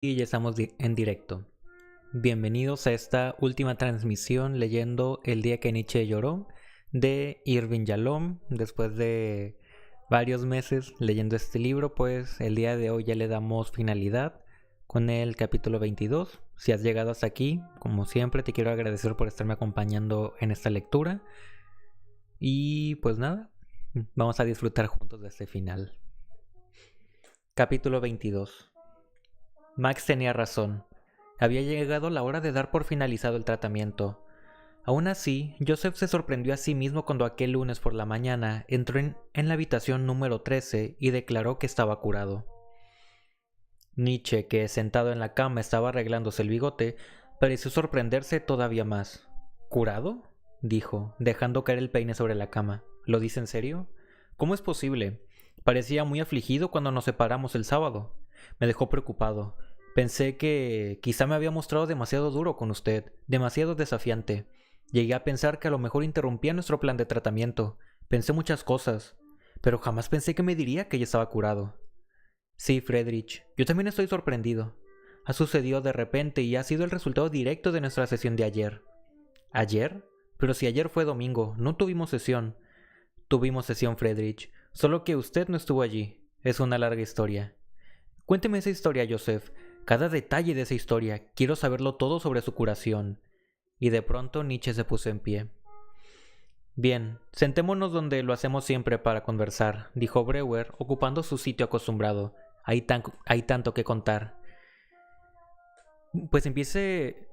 Y ya estamos en directo. Bienvenidos a esta última transmisión leyendo El día que Nietzsche lloró de Irving Yalom. Después de varios meses leyendo este libro, pues el día de hoy ya le damos finalidad con el capítulo 22. Si has llegado hasta aquí, como siempre, te quiero agradecer por estarme acompañando en esta lectura. Y pues nada, vamos a disfrutar juntos de este final. Capítulo 22. Max tenía razón. Había llegado la hora de dar por finalizado el tratamiento. Aún así, Joseph se sorprendió a sí mismo cuando aquel lunes por la mañana entró en la habitación número 13 y declaró que estaba curado. Nietzsche, que sentado en la cama estaba arreglándose el bigote, pareció sorprenderse todavía más. ¿Curado?, dijo, dejando caer el peine sobre la cama. ¿Lo dice en serio? ¿Cómo es posible? Parecía muy afligido cuando nos separamos el sábado. Me dejó preocupado. Pensé que quizá me había mostrado demasiado duro con usted, demasiado desafiante. Llegué a pensar que a lo mejor interrumpía nuestro plan de tratamiento. Pensé muchas cosas, pero jamás pensé que me diría que ya estaba curado. Sí, Friedrich, yo también estoy sorprendido. Ha sucedido de repente y ha sido el resultado directo de nuestra sesión de ayer. ¿Ayer? Pero si ayer fue domingo, no tuvimos sesión. Tuvimos sesión, Friedrich, solo que usted no estuvo allí. Es una larga historia. Cuénteme esa historia, Joseph. Cada detalle de esa historia. Quiero saberlo todo sobre su curación. Y de pronto Nietzsche se puso en pie. Bien, sentémonos donde lo hacemos siempre para conversar, dijo Breuer, ocupando su sitio acostumbrado. Hay tanto que contar. Pues empiece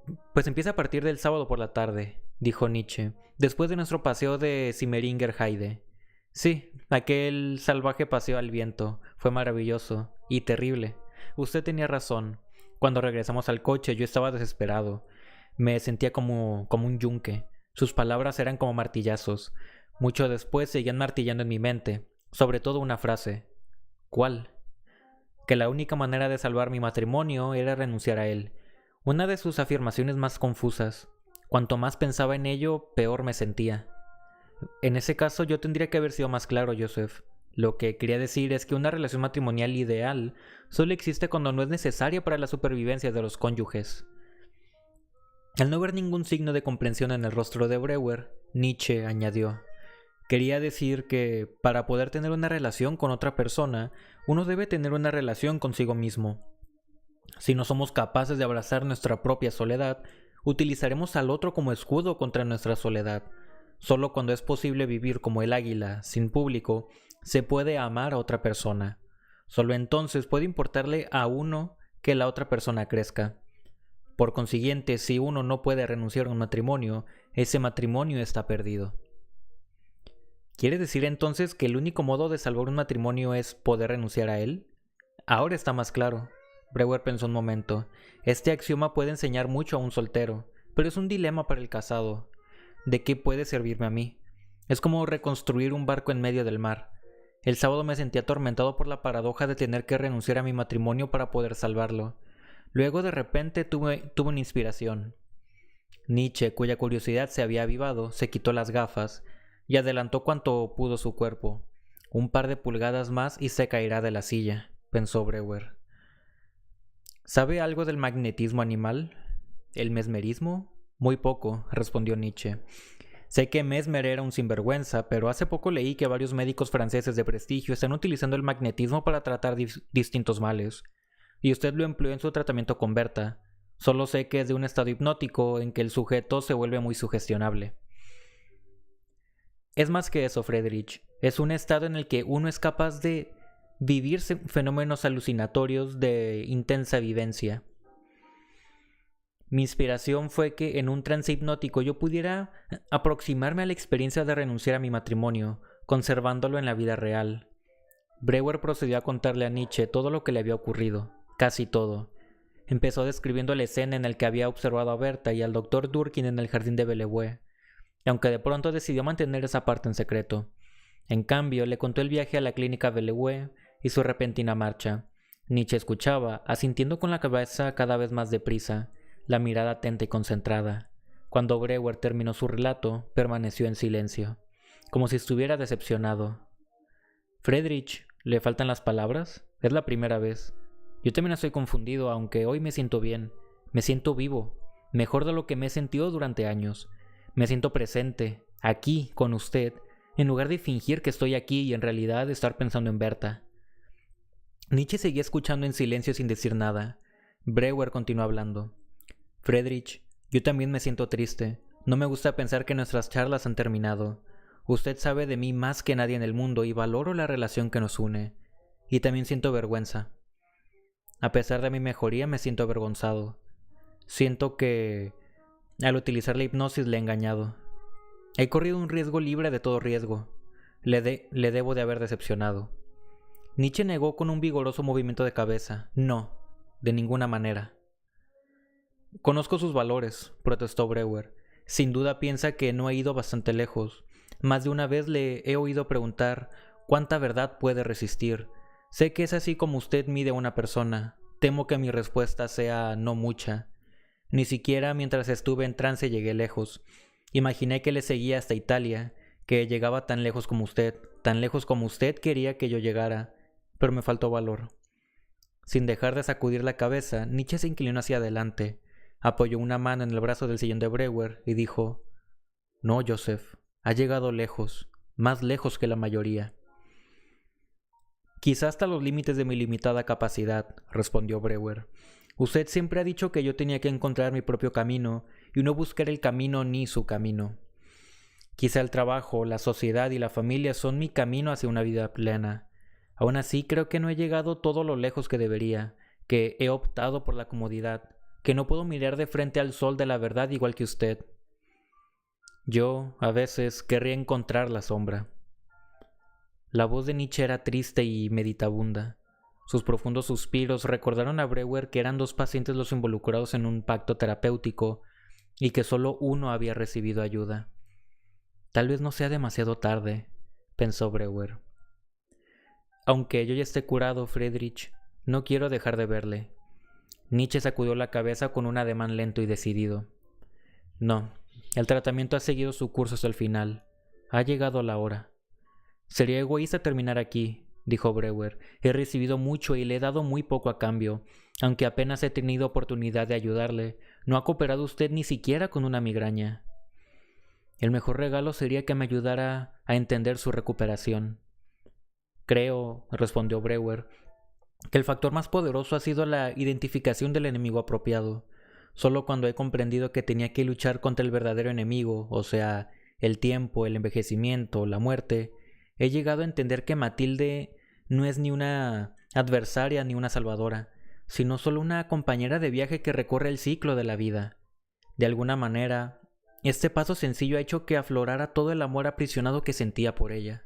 a partir del sábado por la tarde, dijo Nietzsche, después de nuestro paseo de Simmeringer Heide. Sí, aquel salvaje paseo al viento fue maravilloso y terrible. Usted tenía razón. Cuando regresamos al coche yo estaba desesperado. Me sentía como un yunque. Sus palabras eran como martillazos. Mucho después seguían martillando en mi mente, sobre todo una frase. ¿Cuál? Que la única manera de salvar mi matrimonio era renunciar a él. Una de sus afirmaciones más confusas. Cuanto más pensaba en ello, peor me sentía. En ese caso yo tendría que haber sido más claro, Joseph. Lo que quería decir es que una relación matrimonial ideal solo existe cuando no es necesaria para la supervivencia de los cónyuges. Al no ver ningún signo de comprensión en el rostro de Breuer, Nietzsche añadió: quería decir que, para poder tener una relación con otra persona, uno debe tener una relación consigo mismo. Si no somos capaces de abrazar nuestra propia soledad, utilizaremos al otro como escudo contra nuestra soledad. Solo cuando es posible vivir como el águila, sin público, se puede amar a otra persona. Solo entonces puede importarle a uno que la otra persona crezca. Por consiguiente, si uno no puede renunciar a un matrimonio, ese matrimonio está perdido. ¿Quiere decir entonces que el único modo de salvar un matrimonio es poder renunciar a él? Ahora está más claro. Breuer pensó un momento. Este axioma puede enseñar mucho a un soltero, pero es un dilema para el casado. ¿De qué puede servirme a mí? Es como reconstruir un barco en medio del mar. El sábado me sentí atormentado por la paradoja de tener que renunciar a mi matrimonio para poder salvarlo. Luego de repente tuve una inspiración. Nietzsche, cuya curiosidad se había avivado, se quitó las gafas y adelantó cuanto pudo su cuerpo. Un par de pulgadas más y se caerá de la silla, pensó Breuer. ¿Sabe algo del magnetismo animal? ¿El mesmerismo? Muy poco, respondió Nietzsche. Sé que Mesmer era un sinvergüenza, pero hace poco leí que varios médicos franceses de prestigio están utilizando el magnetismo para tratar distintos males. Y usted lo empleó en su tratamiento con Berta. Solo sé que es de un estado hipnótico en que el sujeto se vuelve muy sugestionable. Es más que eso, Friedrich. Es un estado en el que uno es capaz de vivir fenómenos alucinatorios de intensa vivencia. Mi inspiración fue que en un trance hipnótico yo pudiera aproximarme a la experiencia de renunciar a mi matrimonio, conservándolo en la vida real. Breuer procedió a contarle a Nietzsche todo lo que le había ocurrido, casi todo. Empezó describiendo la escena en la que había observado a Berta y al doctor Durkin en el jardín de Bellevue, aunque de pronto decidió mantener esa parte en secreto. En cambio, le contó el viaje a la clínica Bellevue y su repentina marcha. Nietzsche escuchaba, asintiendo con la cabeza cada vez más deprisa, la mirada atenta y concentrada. Cuando Breuer terminó su relato, permaneció en silencio, como si estuviera decepcionado. «Friedrich, ¿le faltan las palabras? Es la primera vez». Yo también estoy confundido, aunque hoy me siento bien. Me siento vivo, mejor de lo que me he sentido durante años. Me siento presente, aquí, con usted, en lugar de fingir que estoy aquí y en realidad estar pensando en Berta. Nietzsche seguía escuchando en silencio sin decir nada. Breuer continuó hablando. Friedrich, yo también me siento triste. No me gusta pensar que nuestras charlas han terminado. Usted sabe de mí más que nadie en el mundo y valoro la relación que nos une. Y también siento vergüenza. A pesar de mi mejoría, me siento avergonzado. Siento que, al utilizar la hipnosis, le he engañado. He corrido un riesgo libre de todo riesgo. Le debo de haber decepcionado. Nietzsche negó con un vigoroso movimiento de cabeza. No, de ninguna manera. Conozco sus valores, protestó Breuer. Sin duda piensa que no he ido bastante lejos. Más de una vez le he oído preguntar cuánta verdad puede resistir. Sé que es así como usted mide a una persona. Temo que mi respuesta sea no mucha. Ni siquiera mientras estuve en trance llegué lejos. Imaginé que le seguía hasta Italia, que llegaba tan lejos como usted quería que yo llegara, pero me faltó valor. Sin dejar de sacudir la cabeza, Nietzsche se inclinó hacia adelante, apoyó una mano en el brazo del sillón de Breuer y dijo: No, Joseph, ha llegado lejos, más lejos que la mayoría. Quizá hasta los límites de mi limitada capacidad, respondió Breuer. Usted siempre ha dicho que yo tenía que encontrar mi propio camino y no buscar el camino ni su camino. Quizá el trabajo, la sociedad y la familia son mi camino hacia una vida plena. Aún así, creo que no he llegado todo lo lejos que debería, que he optado por la comodidad, que no puedo mirar de frente al sol de la verdad igual que usted. Yo, a veces, querría encontrar la sombra. La voz de Nietzsche era triste y meditabunda. Sus profundos suspiros recordaron a Breuer que eran 2 pacientes los involucrados en un pacto terapéutico y que solo uno había recibido ayuda. Tal vez no sea demasiado tarde, pensó Breuer. Aunque yo ya esté curado, Friedrich, no quiero dejar de verle. Nietzsche sacudió la cabeza con un ademán lento y decidido. No, el tratamiento ha seguido su curso hasta el final. Ha llegado la hora. Sería egoísta terminar aquí, dijo Breuer. He recibido mucho y le he dado muy poco a cambio. Aunque apenas he tenido oportunidad de ayudarle, no ha cooperado usted ni siquiera con una migraña. El mejor regalo sería que me ayudara a entender su recuperación. Creo, respondió Breuer, que el factor más poderoso ha sido la identificación del enemigo apropiado. Solo cuando he comprendido que tenía que luchar contra el verdadero enemigo, o sea, el tiempo, el envejecimiento, la muerte, he llegado a entender que Matilde no es ni una adversaria ni una salvadora, sino solo una compañera de viaje que recorre el ciclo de la vida. De alguna manera, este paso sencillo ha hecho que aflorara todo el amor aprisionado que sentía por ella.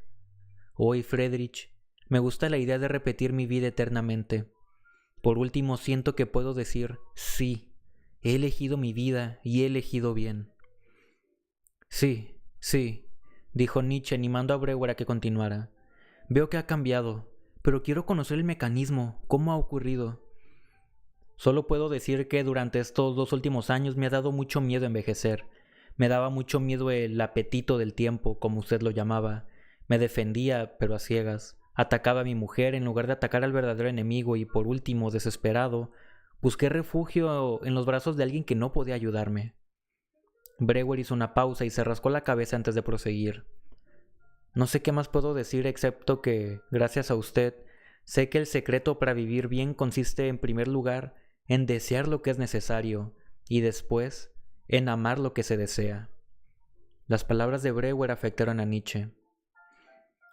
Hoy, Friedrich, me gusta la idea de repetir mi vida eternamente. Por último, siento que puedo decir, sí, he elegido mi vida y he elegido bien. Sí, dijo Nietzsche animando a Breuer a que continuara. Veo que ha cambiado, pero quiero conocer el mecanismo, cómo ha ocurrido. Solo puedo decir que durante estos 2 últimos años me ha dado mucho miedo envejecer. Me daba mucho miedo el apetito del tiempo, como usted lo llamaba. Me defendía, pero a ciegas. Atacaba a mi mujer en lugar de atacar al verdadero enemigo y, por último, desesperado, busqué refugio en los brazos de alguien que no podía ayudarme. Breuer hizo una pausa y se rascó la cabeza antes de proseguir. No sé qué más puedo decir excepto que, gracias a usted, sé que el secreto para vivir bien consiste, en primer lugar, en desear lo que es necesario y después, en amar lo que se desea. Las palabras de Breuer afectaron a Nietzsche.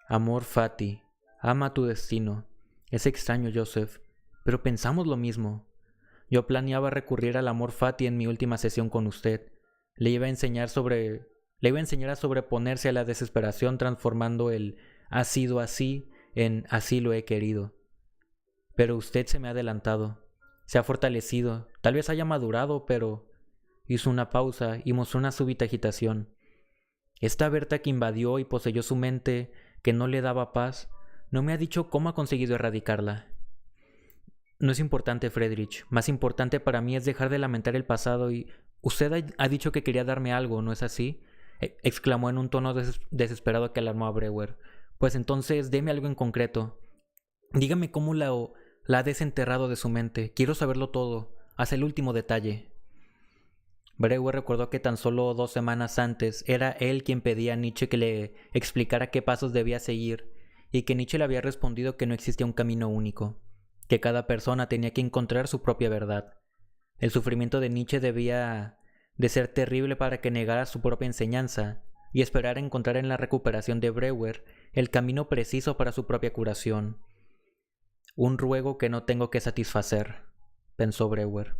Amor fati, ama tu destino. Es extraño, Joseph, pero pensamos lo mismo. Yo planeaba recurrir al amor fati en mi última sesión con usted. Le iba a enseñar a sobreponerse a la desesperación, transformando el ha sido así en así lo he querido. Pero usted se me ha adelantado, se ha fortalecido, tal vez haya madurado, pero... Hizo una pausa y mostró una súbita agitación. Esta Berta que invadió y poseyó su mente, que no le daba paz, no me ha dicho cómo ha conseguido erradicarla. No es importante, Friedrich. Más importante para mí es dejar de lamentar el pasado y... Usted ha dicho que quería darme algo, ¿no es así? Exclamó en un tono desesperado que alarmó a Breuer. Pues entonces, deme algo en concreto. Dígame cómo lo La ha desenterrado de su mente. Quiero saberlo todo, hasta el último detalle. Breuer recordó que tan solo 2 semanas antes era él quien pedía a Nietzsche que le explicara qué pasos debía seguir, y que Nietzsche le había respondido que no existía un camino único, que cada persona tenía que encontrar su propia verdad. El sufrimiento de Nietzsche debía de ser terrible para que negara su propia enseñanza y esperara encontrar en la recuperación de Breuer el camino preciso para su propia curación. Un ruego que no tengo que satisfacer, pensó Breuer.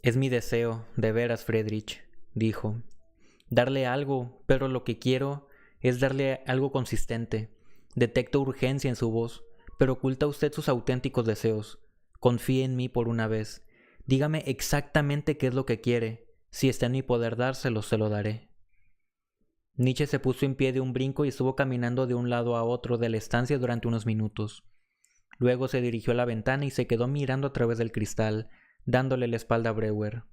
Es mi deseo, de veras, Friedrich, dijo. Darle algo, pero lo que quiero es darle algo consistente. Detecto urgencia en su voz, pero oculta usted sus auténticos deseos. Confíe en mí por una vez. Dígame exactamente qué es lo que quiere. Si está en mi poder dárselo, se lo daré. Nietzsche se puso en pie de un brinco y estuvo caminando de un lado a otro de la estancia durante unos minutos. Luego se dirigió a la ventana y se quedó mirando a través del cristal, dándole la espalda a Breuer.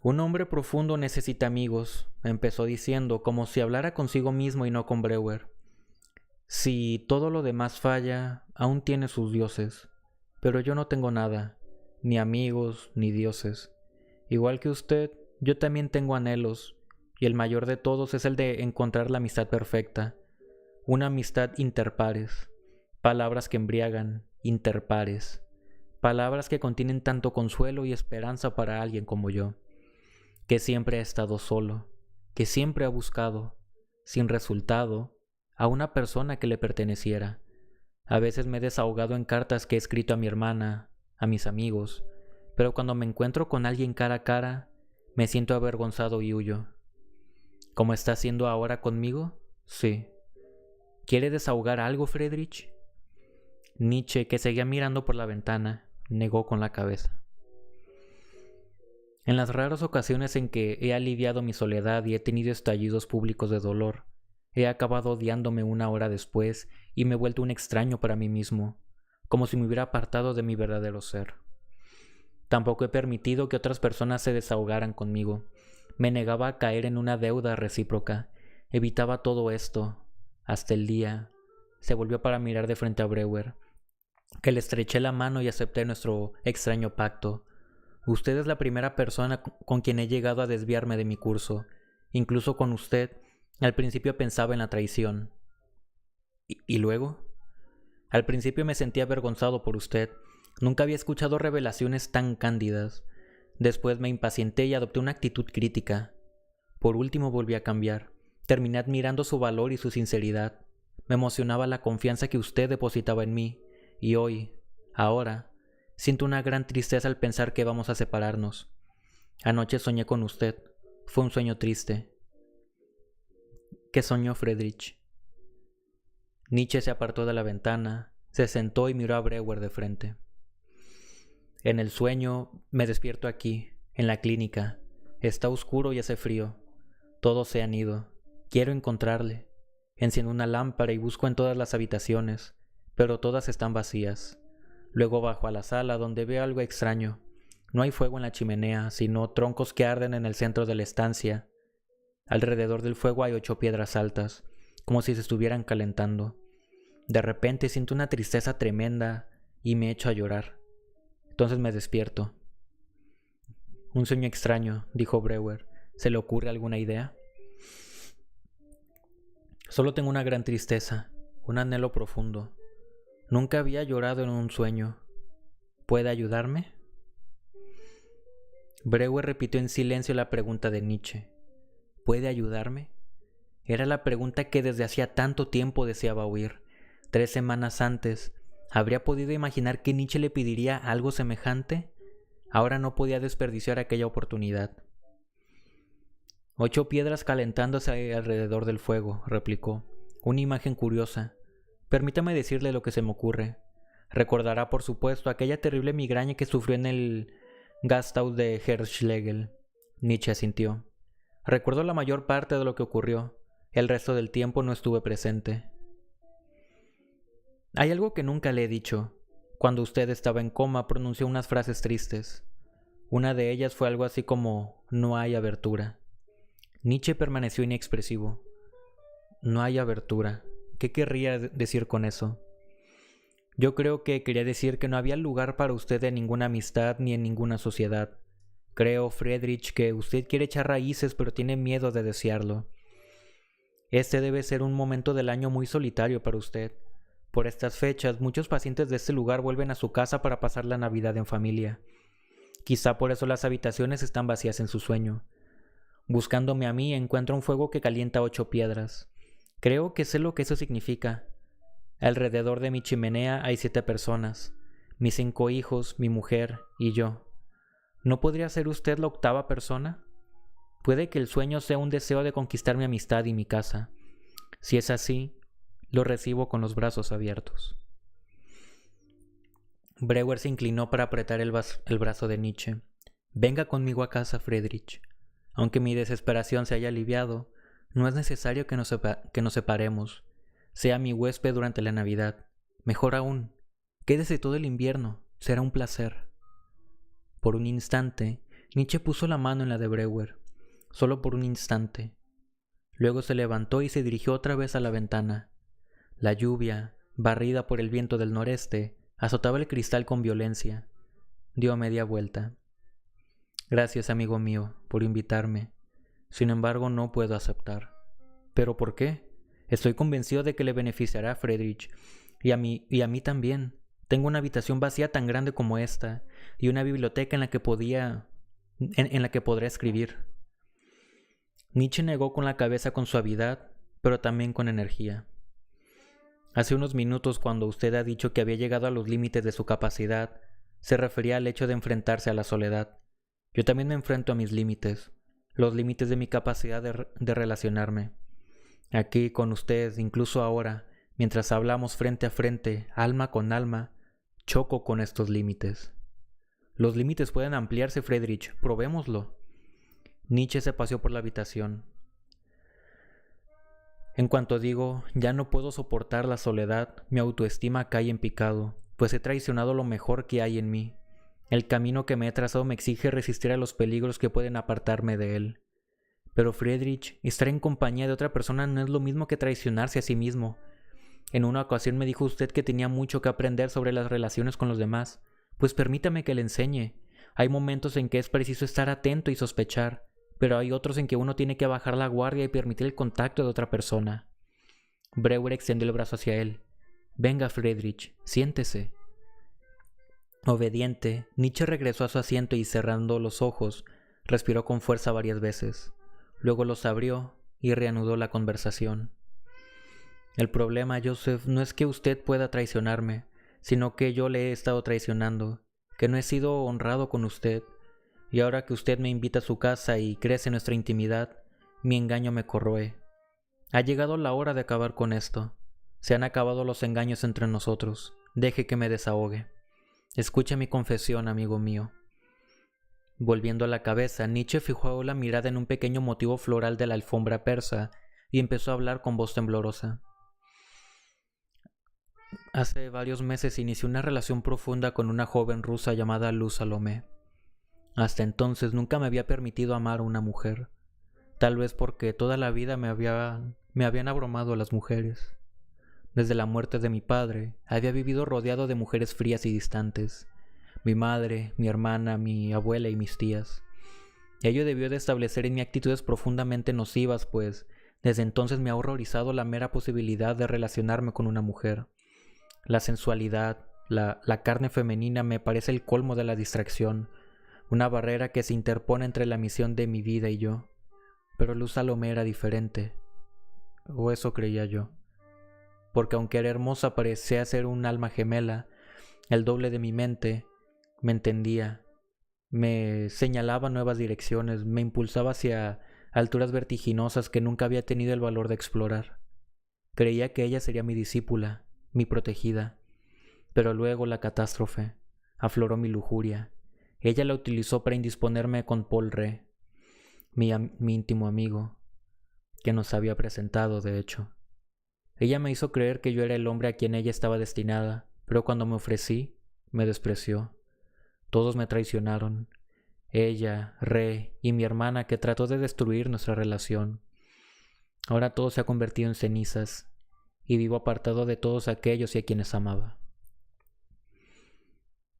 Un hombre profundo necesita amigos, empezó diciendo, como si hablara consigo mismo y no con Breuer. Si todo lo demás falla, aún tiene sus dioses. Pero yo no tengo nada, ni amigos, ni dioses. Igual que usted, yo también tengo anhelos, y el mayor de todos es el de encontrar la amistad perfecta. Una amistad interpares. Palabras que embriagan, interpares. Palabras que contienen tanto consuelo y esperanza para alguien como yo, que siempre ha estado solo, que siempre ha buscado, sin resultado, a una persona que le perteneciera. A veces me he desahogado en cartas que he escrito a mi hermana, a mis amigos, pero cuando me encuentro con alguien cara a cara, me siento avergonzado y huyo. ¿Cómo está haciendo ahora conmigo? Sí. ¿Quiere desahogar algo, Friedrich? Nietzsche, que seguía mirando por la ventana, negó con la cabeza. En las raras ocasiones en que he aliviado mi soledad y he tenido estallidos públicos de dolor, he acabado odiándome una hora después y me he vuelto un extraño para mí mismo, como si me hubiera apartado de mi verdadero ser. Tampoco he permitido que otras personas se desahogaran conmigo. Me negaba a caer en una deuda recíproca. Evitaba todo esto, hasta el día. Se volvió para mirar de frente a Breuer, que le estreché la mano y acepté nuestro extraño pacto. Usted es la primera persona con quien he llegado a desviarme de mi curso. Incluso con usted, al principio pensaba en la traición. ¿Y luego? Al principio me sentía avergonzado por usted. Nunca había escuchado revelaciones tan cándidas. Después me impacienté y adopté una actitud crítica. Por último volví a cambiar. Terminé admirando su valor y su sinceridad. Me emocionaba la confianza que usted depositaba en mí. Y hoy, ahora, siento una gran tristeza al pensar que vamos a separarnos. Anoche soñé con usted. Fue un sueño triste. ¿Qué soñó Friedrich? Nietzsche se apartó de la ventana, se sentó y miró a Breuer de frente. En el sueño me despierto aquí, en la clínica. Está oscuro y hace frío. Todos se han ido. Quiero encontrarle. Enciendo una lámpara y busco en todas las habitaciones, pero todas están vacías. Luego bajo a la sala donde veo algo extraño. No hay fuego en la chimenea, sino troncos que arden en el centro de la estancia. Alrededor del fuego hay 8 piedras altas, como si se estuvieran calentando. De repente siento una tristeza tremenda y me echo a llorar. Entonces me despierto. Un sueño extraño, dijo Breuer. ¿Se le ocurre alguna idea? Solo tengo una gran tristeza, un anhelo profundo. Nunca había llorado en un sueño. ¿Puede ayudarme? Breuer repitió en silencio la pregunta de Nietzsche. ¿Puede ayudarme? Era la pregunta que desde hacía tanto tiempo deseaba oír. 3 semanas antes, ¿habría podido imaginar que Nietzsche le pediría algo semejante? Ahora no podía desperdiciar aquella oportunidad. 8 piedras calentándose alrededor del fuego, replicó. Una imagen curiosa. Permítame decirle lo que se me ocurre. Recordará, por supuesto, aquella terrible migraña que sufrió en el Gasthaus de Herschlegel. Nietzsche asintió. Recuerdo la mayor parte de lo que ocurrió. El resto del tiempo no estuve presente. Hay algo que nunca le he dicho. Cuando usted estaba en coma, pronunció unas frases tristes. Una de ellas fue algo así como «no hay abertura». Nietzsche permaneció inexpresivo. «No hay abertura», ¿Qué querría decir con eso? Yo creo que quería decir que no había lugar para usted en ninguna amistad ni en ninguna sociedad. Creo, Friedrich, que usted quiere echar raíces pero tiene miedo de desearlo. Este debe ser un momento del año muy solitario para usted. Por estas fechas, muchos pacientes de este lugar vuelven a su casa para pasar la Navidad en familia. Quizá por eso las habitaciones están vacías en su sueño. Buscándome a mí, encuentro un fuego que calienta 8 piedras. Creo que sé lo que eso significa. Alrededor de mi chimenea hay 7 personas, mis 5 hijos, mi mujer y yo. ¿No podría ser usted la 8ª persona? Puede que el sueño sea un deseo de conquistar mi amistad y mi casa. Si es así, lo recibo con los brazos abiertos. Breuer se inclinó para apretar el brazo de Nietzsche. Venga conmigo a casa, Friedrich. Aunque mi desesperación se haya aliviado, no es necesario que nos separemos. Sea mi huésped durante la Navidad. Mejor aún, quédese todo el invierno. Será un placer. Por un instante, Nietzsche puso la mano en la de Breuer. Solo por un instante. Luego se levantó y se dirigió otra vez a la ventana. La lluvia, barrida por el viento del noreste, azotaba el cristal con violencia. Dio media vuelta. Gracias, amigo mío, por invitarme. Sin embargo, no puedo aceptar. ¿Pero por qué? Estoy convencido de que le beneficiará a Friedrich, y a mí también. Tengo una habitación vacía tan grande como esta, y una biblioteca en la que podré escribir. Nietzsche negó con la cabeza con suavidad, pero también con energía. Hace unos minutos, cuando usted ha dicho que había llegado a los límites de su capacidad, se refería al hecho de enfrentarse a la soledad. Yo también me enfrento a mis límites, los límites de mi capacidad de relacionarme. Aquí, con usted, incluso ahora, mientras hablamos frente a frente, alma con alma, choco con estos límites. Los límites pueden ampliarse, Friedrich, probémoslo. Nietzsche se paseó por la habitación. En cuanto digo, ya no puedo soportar la soledad, mi autoestima cae en picado, pues he traicionado lo mejor que hay en mí. El camino que me he trazado me exige resistir a los peligros que pueden apartarme de él. Pero Friedrich, estar en compañía de otra persona no es lo mismo que traicionarse a sí mismo. En una ocasión me dijo usted que tenía mucho que aprender sobre las relaciones con los demás. Pues permítame que le enseñe. Hay momentos en que es preciso estar atento y sospechar, pero hay otros en que uno tiene que bajar la guardia y permitir el contacto de otra persona. Breuer extendió el brazo hacia él. Venga, Friedrich, siéntese. Obediente, Nietzsche regresó a su asiento y, cerrando los ojos, respiró con fuerza varias veces. Luego los abrió y reanudó la conversación. El problema, Joseph, no es que usted pueda traicionarme, sino que yo le he estado traicionando, que no he sido honrado con usted, y ahora que usted me invita a su casa y crece nuestra intimidad, mi engaño me corroe. Ha llegado la hora de acabar con esto. Se han acabado los engaños entre nosotros. Deje que me desahogue. Escuche mi confesión, amigo mío. Volviendo la cabeza, Nietzsche fijó la mirada en un pequeño motivo floral de la alfombra persa y empezó a hablar con voz temblorosa. Hace varios meses inicié una relación profunda con una joven rusa llamada Luz Salomé. Hasta entonces nunca me había permitido amar a una mujer, tal vez porque toda la vida me habían abrumado las mujeres. Desde la muerte de mi padre, había vivido rodeado de mujeres frías y distantes. Mi madre, mi hermana, mi abuela y mis tías. Ello debió de establecer en mí actitudes profundamente nocivas, pues desde entonces me ha horrorizado la mera posibilidad de relacionarme con una mujer. La sensualidad, la carne femenina me parece el colmo de la distracción, una barrera que se interpone entre la misión de mi vida y yo. Pero Luz Salomé era diferente, o eso creía yo. Porque aunque era hermosa, parecía ser un alma gemela, el doble de mi mente. Me entendía, me señalaba nuevas direcciones, me impulsaba hacia alturas vertiginosas que nunca había tenido el valor de explorar. Creía que ella sería mi discípula, mi protegida. Pero luego la catástrofe afloró mi lujuria. Ella la utilizó para indisponerme con Paul Ré, mi íntimo amigo, que nos había presentado, de hecho. Ella me hizo creer que yo era el hombre a quien ella estaba destinada, pero cuando me ofrecí, me despreció. Todos me traicionaron. Ella, Ré y mi hermana, que trató de destruir nuestra relación. Ahora todo se ha convertido en cenizas, y vivo apartado de todos aquellos y a quienes amaba.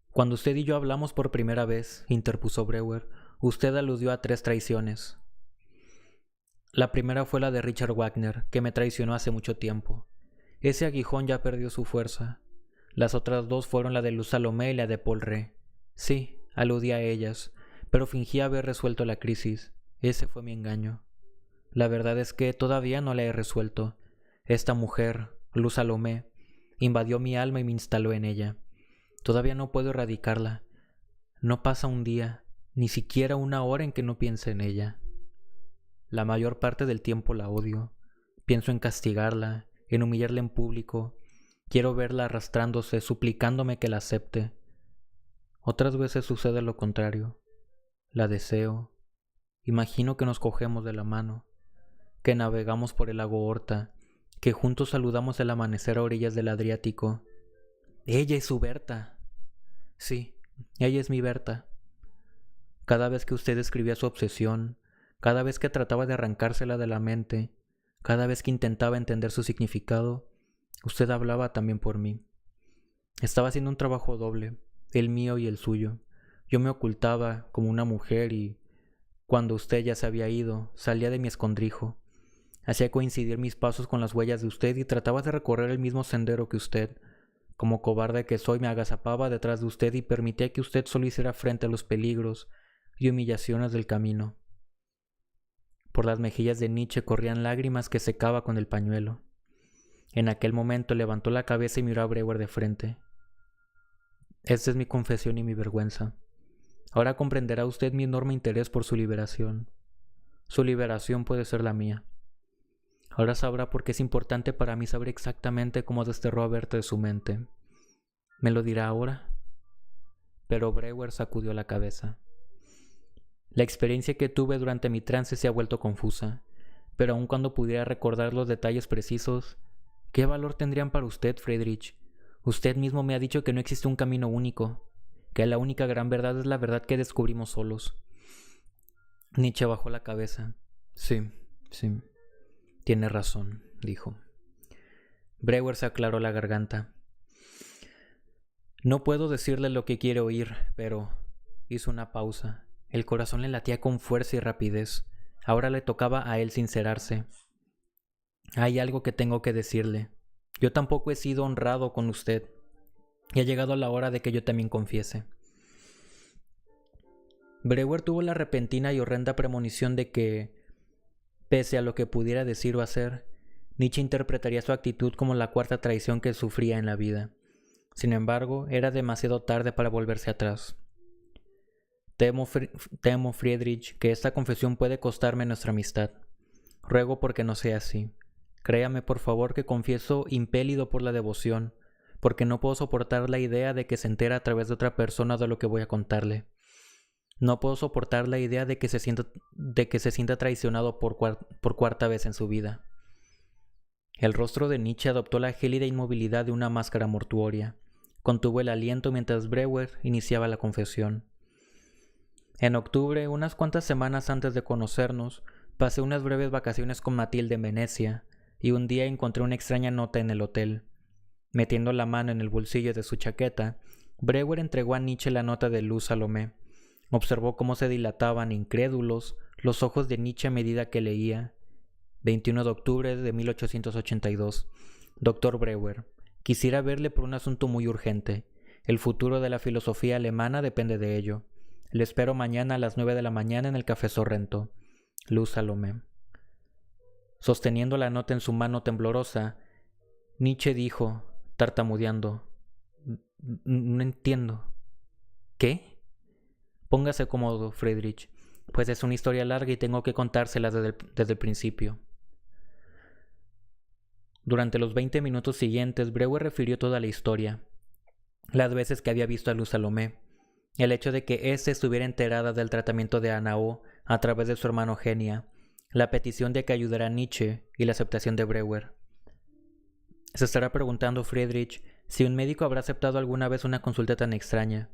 Cuando usted y yo hablamos por primera vez, interpuso Brewer, usted aludió a 3 traiciones. La primera fue la de Richard Wagner, que me traicionó hace mucho tiempo. Ese aguijón ya perdió su fuerza. Las otras 2 fueron la de Luz Salomé y la de Paul Ree. Sí, aludí a ellas, pero fingí haber resuelto la crisis. Ese fue mi engaño. La verdad es que todavía no la he resuelto. Esta mujer, Luz Salomé, invadió mi alma y me instaló en ella. Todavía no puedo erradicarla. No pasa un día, ni siquiera una hora en que no piense en ella. La mayor parte del tiempo la odio. Pienso en castigarla, en humillarla en público. Quiero verla arrastrándose, suplicándome que la acepte. Otras veces sucede lo contrario. La deseo. Imagino que nos cogemos de la mano, que navegamos por el lago Horta, que juntos saludamos el amanecer a orillas del Adriático. Ella es su Berta. Sí, ella es mi Berta. Cada vez que usted describía su obsesión, cada vez que trataba de arrancársela de la mente, cada vez que intentaba entender su significado, usted hablaba también por mí. Estaba haciendo un trabajo doble, el mío y el suyo. Yo me ocultaba como una mujer y, cuando usted ya se había ido, salía de mi escondrijo. Hacía coincidir mis pasos con las huellas de usted y trataba de recorrer el mismo sendero que usted. Como cobarde que soy, me agazapaba detrás de usted y permitía que usted solo hiciera frente a los peligros y humillaciones del camino. Por las mejillas de Nietzsche corrían lágrimas que secaba con el pañuelo. En aquel momento levantó la cabeza y miró a Brewer de frente. Esta es mi confesión y mi vergüenza. Ahora comprenderá usted mi enorme interés por su liberación. Su liberación puede ser la mía. Ahora sabrá por qué es importante para mí saber exactamente cómo desterró a Berta de su mente. ¿Me lo dirá ahora? Pero Brewer sacudió la cabeza. La experiencia que tuve durante mi trance se ha vuelto confusa, pero aun cuando pudiera recordar los detalles precisos, ¿qué valor tendrían para usted, Friedrich? Usted mismo me ha dicho que no existe un camino único, que la única gran verdad es la verdad que descubrimos solos. Nietzsche bajó la cabeza. Sí, tiene razón, dijo. Brewer se aclaró la garganta. No puedo decirle lo que quiere oír, pero... Hizo una pausa. El corazón le latía con fuerza y rapidez. Ahora le tocaba a él sincerarse. Hay algo que tengo que decirle. Yo tampoco he sido honrado con usted. Y ha llegado la hora de que yo también confiese. Brewer tuvo la repentina y horrenda premonición de que, pese a lo que pudiera decir o hacer, Nietzsche interpretaría su actitud como la 4ª traición que sufría en la vida. Sin embargo, era demasiado tarde para volverse atrás. Temo, Friedrich, que esta confesión puede costarme nuestra amistad. Ruego porque no sea así. Créame, por favor, que confieso impelido por la devoción, porque no puedo soportar la idea de que se entera a través de otra persona de lo que voy a contarle. No puedo soportar la idea de que se sienta traicionado por 4ª vez en su vida. El rostro de Nietzsche adoptó la gélida inmovilidad de una máscara mortuoria. Contuvo el aliento mientras Brewer iniciaba la confesión. En octubre, unas cuantas semanas antes de conocernos, pasé unas breves vacaciones con Matilde en Venecia, y un día encontré una extraña nota en el hotel. Metiendo la mano en el bolsillo de su chaqueta, Brewer entregó a Nietzsche la nota de Luz Salomé. Observó cómo se dilataban, incrédulos, los ojos de Nietzsche a medida que leía. 21 de octubre de 1882. Doctor Brewer, quisiera verle por un asunto muy urgente. El futuro de la filosofía alemana depende de ello. Le espero mañana a las 9 de la mañana en el Café Sorrento. Luz Salomé. Sosteniendo la nota en su mano temblorosa, Nietzsche dijo, tartamudeando, No entiendo. ¿Qué? Póngase cómodo, Friedrich, pues es una historia larga y tengo que contársela desde el principio. Durante los 20 minutos siguientes, Brewer refirió toda la historia. Las veces que había visto a Luz Salomé, el hecho de que éste estuviera enterada del tratamiento de Ana O a través de su hermano Genia, la petición de que ayudara a Nietzsche y la aceptación de Brewer. Se estará preguntando Friedrich si un médico habrá aceptado alguna vez una consulta tan extraña.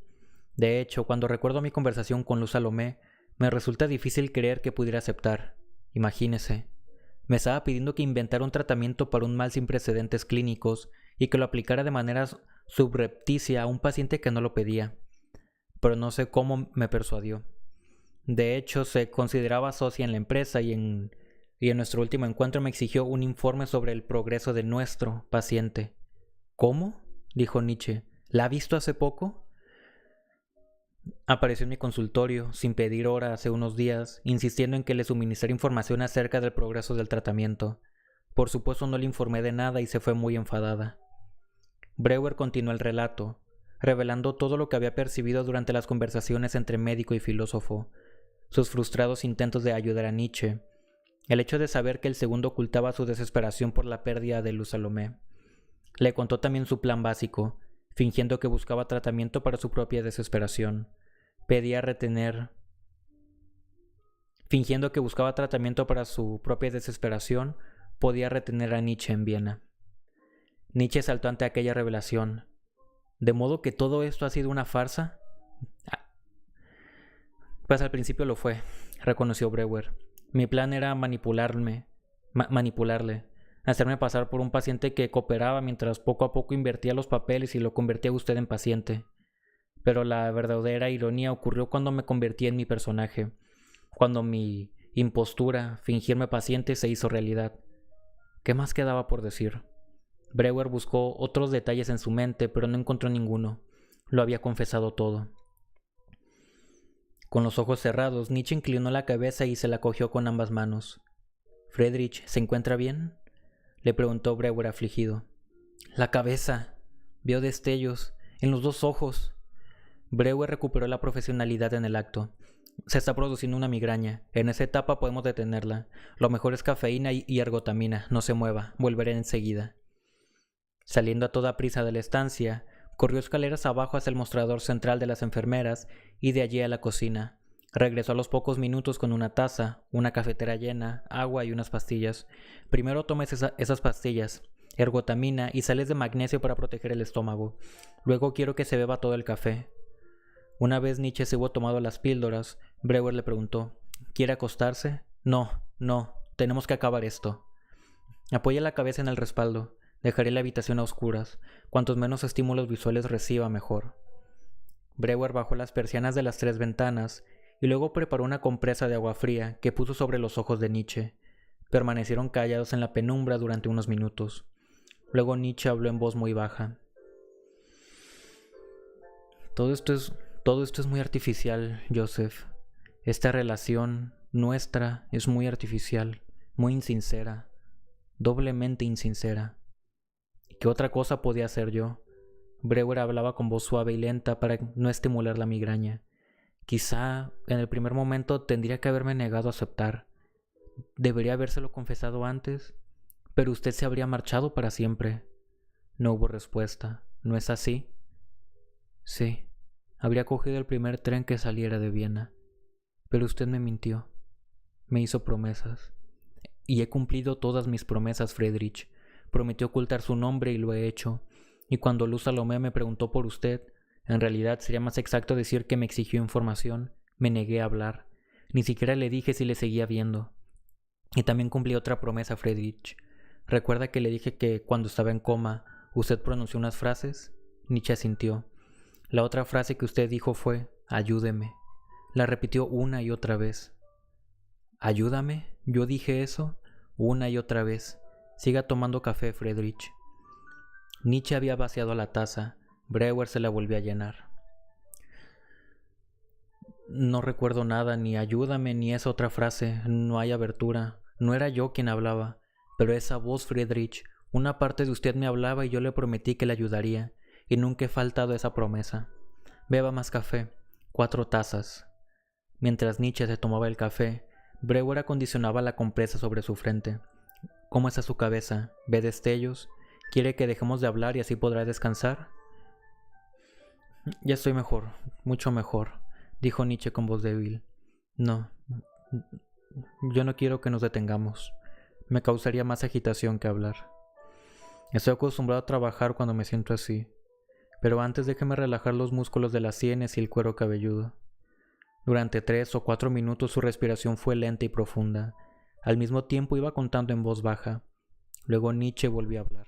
De hecho, cuando recuerdo mi conversación con Luz Salomé, me resulta difícil creer que pudiera aceptar. Imagínese. Me estaba pidiendo que inventara un tratamiento para un mal sin precedentes clínicos y que lo aplicara de manera subrepticia a un paciente que no lo pedía. Pero no sé cómo me persuadió. De hecho, se consideraba socia en la empresa y en nuestro último encuentro me exigió un informe sobre el progreso de nuestro paciente. ¿Cómo?, dijo Nietzsche. ¿La ha visto hace poco? Apareció en mi consultorio, sin pedir hora, hace unos días, insistiendo en que le suministrara información acerca del progreso del tratamiento. Por supuesto no le informé de nada y se fue muy enfadada. Breuer continuó el relato, revelando todo lo que había percibido durante las conversaciones entre médico y filósofo, sus frustrados intentos de ayudar a Nietzsche, el hecho de saber que el segundo ocultaba su desesperación por la pérdida de Luz Salomé. Le contó también su plan básico, fingiendo que buscaba tratamiento para su propia desesperación. Fingiendo que buscaba tratamiento para su propia desesperación, podía retener a Nietzsche en Viena. Nietzsche saltó ante aquella revelación. ¿De modo que todo esto ha sido una farsa? Pues al principio lo fue, reconoció Breuer. Mi plan era manipularle, hacerme pasar por un paciente que cooperaba mientras poco a poco invertía los papeles y lo convertía a usted en paciente. Pero la verdadera ironía ocurrió cuando me convertí en mi personaje, cuando mi impostura, fingirme paciente, se hizo realidad. ¿Qué más quedaba por decir? Breuer buscó otros detalles en su mente, pero no encontró ninguno. Lo había confesado todo. Con los ojos cerrados, Nietzsche inclinó la cabeza y se la cogió con ambas manos. «¿Friedrich se encuentra bien?», le preguntó Breuer afligido. «La cabeza. Vio destellos en los dos ojos». Breuer recuperó la profesionalidad en el acto. «Se está produciendo una migraña. En esa etapa podemos detenerla. Lo mejor es cafeína y ergotamina. No se mueva. Volveré enseguida». Saliendo a toda prisa de la estancia, corrió escaleras abajo hacia el mostrador central de las enfermeras y de allí a la cocina. Regresó a los pocos minutos con una taza, una cafetera llena, agua y unas pastillas. «Primero tomes esas pastillas, ergotamina y sales de magnesio para proteger el estómago. Luego quiero que se beba todo el café». Una vez Nietzsche se hubo tomado las píldoras, Breuer le preguntó: «¿Quiere acostarse?» No, tenemos que acabar esto». «Apoya la cabeza en el respaldo. Dejaré la habitación a oscuras. Cuantos menos estímulos visuales reciba, mejor». Breuer bajó las persianas de las 3 ventanas y luego preparó una compresa de agua fría que puso sobre los ojos de Nietzsche. Permanecieron callados en la penumbra durante unos minutos. Luego Nietzsche habló en voz muy baja. Todo esto es muy artificial, Joseph. Esta relación nuestra es muy artificial, muy insincera, doblemente insincera. ¿Qué otra cosa podía hacer yo? Breuer hablaba con voz suave y lenta para no estimular la migraña. Quizá en el primer momento tendría que haberme negado a aceptar. Debería habérselo confesado antes, pero usted se habría marchado para siempre. No hubo respuesta. ¿No es así? Sí, habría cogido el primer tren que saliera de Viena. Pero usted me mintió. Me hizo promesas. Y he cumplido todas mis promesas, Friedrich. Prometió ocultar su nombre y lo he hecho. Y cuando Luz Salomé me preguntó por usted, en realidad sería más exacto decir que me exigió información, me negué a hablar. Ni siquiera le dije si le seguía viendo. Y también cumplí otra promesa, Friedrich. ¿Recuerda que le dije que cuando estaba en coma, usted pronunció unas frases? Nietzsche asintió. La otra frase que usted dijo fue, ayúdeme. La repitió una y otra vez. ¿Ayúdame? ¿Yo dije eso? Una y otra vez. Siga tomando café, Friedrich. Nietzsche había vaciado la taza. Breuer se la volvió a llenar. No recuerdo nada, ni ayúdame, ni esa otra frase. No hay abertura. No era yo quien hablaba. Pero esa voz, Friedrich, una parte de usted me hablaba y yo le prometí que le ayudaría. Y nunca he faltado a esa promesa. Beba más café. 4 tazas. Mientras Nietzsche se tomaba el café, Breuer acondicionaba la compresa sobre su frente. ¿Cómo está su cabeza? ¿Ve destellos? ¿Quiere que dejemos de hablar y así podrá descansar? Ya estoy mejor, mucho mejor, dijo Nietzsche con voz débil. No, yo no quiero que nos detengamos. Me causaría más agitación que hablar. Estoy acostumbrado a trabajar cuando me siento así, pero antes déjeme relajar los músculos de las sienes y el cuero cabelludo. Durante 3 o 4 minutos su respiración fue lenta y profunda. Al mismo tiempo iba contando en voz baja. Luego Nietzsche volvió a hablar.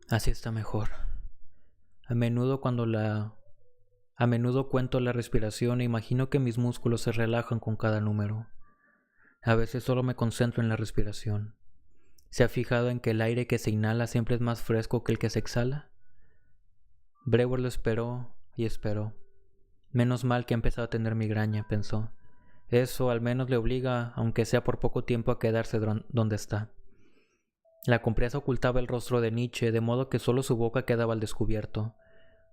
Así está mejor. A menudo cuento la respiración e imagino que mis músculos se relajan con cada número. A veces solo me concentro en la respiración. ¿Se ha fijado en que el aire que se inhala siempre es más fresco que el que se exhala? Brewer lo esperó y esperó. Menos mal que ha empezado a tener migraña, pensó. Eso al menos le obliga, aunque sea por poco tiempo, a quedarse donde está. La compresa ocultaba el rostro de Nietzsche, de modo que solo su boca quedaba al descubierto.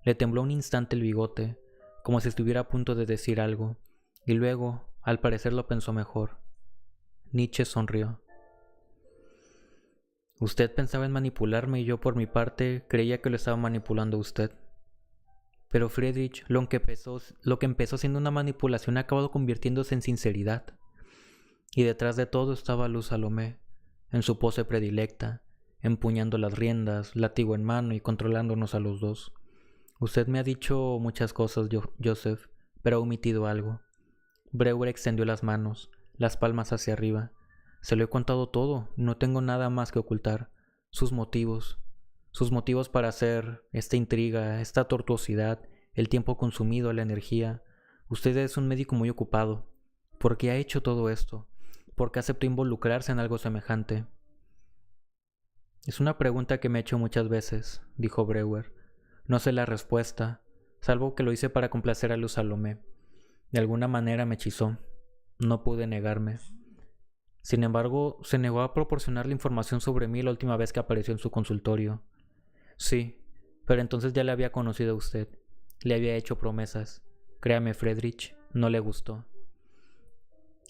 Le tembló un instante el bigote, como si estuviera a punto de decir algo, y luego, al parecer, lo pensó mejor. Nietzsche sonrió. Usted pensaba en manipularme y yo, por mi parte, creía que lo estaba manipulando a usted. Pero Friedrich, lo que empezó siendo una manipulación ha acabado convirtiéndose en sinceridad. Y detrás de todo estaba Luz Salomé, en su pose predilecta, empuñando las riendas, látigo en mano y controlándonos a los dos. Usted me ha dicho muchas cosas, Joseph, pero ha omitido algo. Brewer extendió las manos, las palmas hacia arriba. Se lo he contado todo, no tengo nada más que ocultar. Sus motivos para hacer esta intriga, esta tortuosidad, el tiempo consumido, la energía. Usted es un médico muy ocupado. ¿Por qué ha hecho todo esto? ¿Por qué aceptó involucrarse en algo semejante? Es una pregunta que me he hecho muchas veces, dijo Brewer. No sé la respuesta, salvo que lo hice para complacer a Luz Salomé. De alguna manera me hechizó. No pude negarme. Sin embargo, se negó a proporcionarle información sobre mí la última vez que apareció en su consultorio. Sí, pero entonces ya le había conocido a usted. Le había hecho promesas. Créame, Friedrich, no le gustó.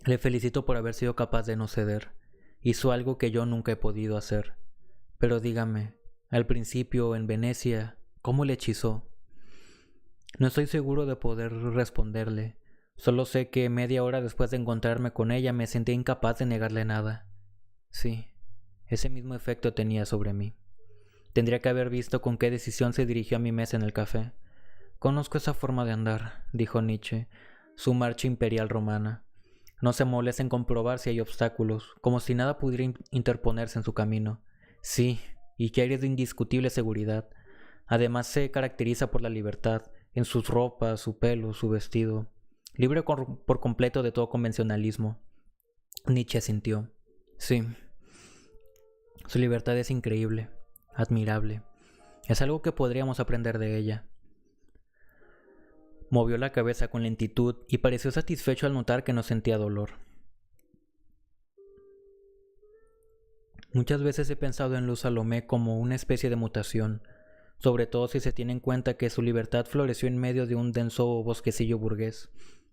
Le felicito por haber sido capaz de no ceder. Hizo algo que yo nunca he podido hacer. Pero dígame, al principio, en Venecia, ¿cómo le hechizó? No estoy seguro de poder responderle. Solo sé que media hora después de encontrarme con ella me sentí incapaz de negarle nada. Sí, ese mismo efecto tenía sobre mí. Tendría que haber visto con qué decisión se dirigió a mi mesa en el café. Conozco esa forma de andar, dijo Nietzsche, su marcha imperial romana. No se molesta en comprobar si hay obstáculos, como si nada pudiera interponerse en su camino. Sí, y que aires de indiscutible seguridad. Además se caracteriza por la libertad, en sus ropas, su pelo, su vestido. Libre por completo de todo convencionalismo. Nietzsche asintió. Sí, su libertad es increíble. Admirable. Es algo que podríamos aprender de ella. Movió la cabeza con lentitud y pareció satisfecho al notar que no sentía dolor. Muchas veces he pensado en Luz Salomé como una especie de mutación, sobre todo si se tiene en cuenta que su libertad floreció en medio de un denso bosquecillo burgués.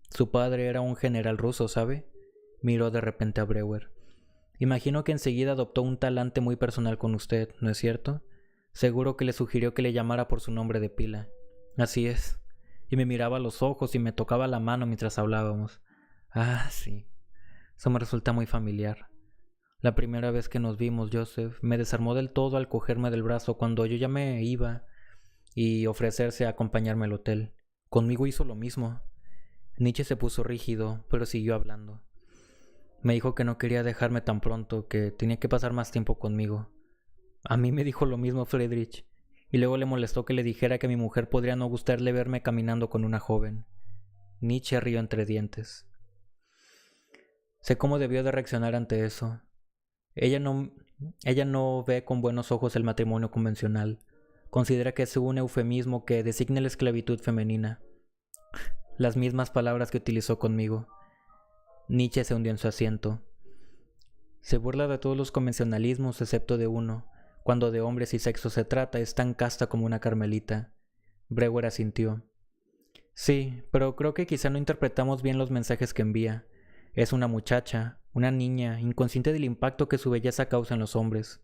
Su padre era un general ruso, ¿sabe? Miró de repente a Brewer. Imagino que enseguida adoptó un talante muy personal con usted, ¿no es cierto? Seguro que le sugirió que le llamara por su nombre de pila. Así es. Y me miraba a los ojos y me tocaba la mano mientras hablábamos. Ah, sí. Eso me resulta muy familiar. La primera vez que nos vimos, Joseph, me desarmó del todo al cogerme del brazo cuando yo ya me iba y ofrecerse a acompañarme al hotel. Conmigo hizo lo mismo. Nietzsche se puso rígido, pero siguió hablando. Me dijo que no quería dejarme tan pronto, que tenía que pasar más tiempo conmigo. A mí me dijo lo mismo Friedrich, y luego le molestó que le dijera que a mi mujer podría no gustarle verme caminando con una joven. Nietzsche rió entre dientes. Sé cómo debió de reaccionar ante eso. Ella no ve con buenos ojos el matrimonio convencional. Considera que es un eufemismo que designa la esclavitud femenina. Las mismas palabras que utilizó conmigo. Nietzsche se hundió en su asiento. Se burla de todos los convencionalismos excepto de uno. Cuando de hombres y sexo se trata, es tan casta como una carmelita. Brewer asintió. Sí, pero creo que quizá no interpretamos bien los mensajes que envía. Es una muchacha, una niña, inconsciente del impacto que su belleza causa en los hombres.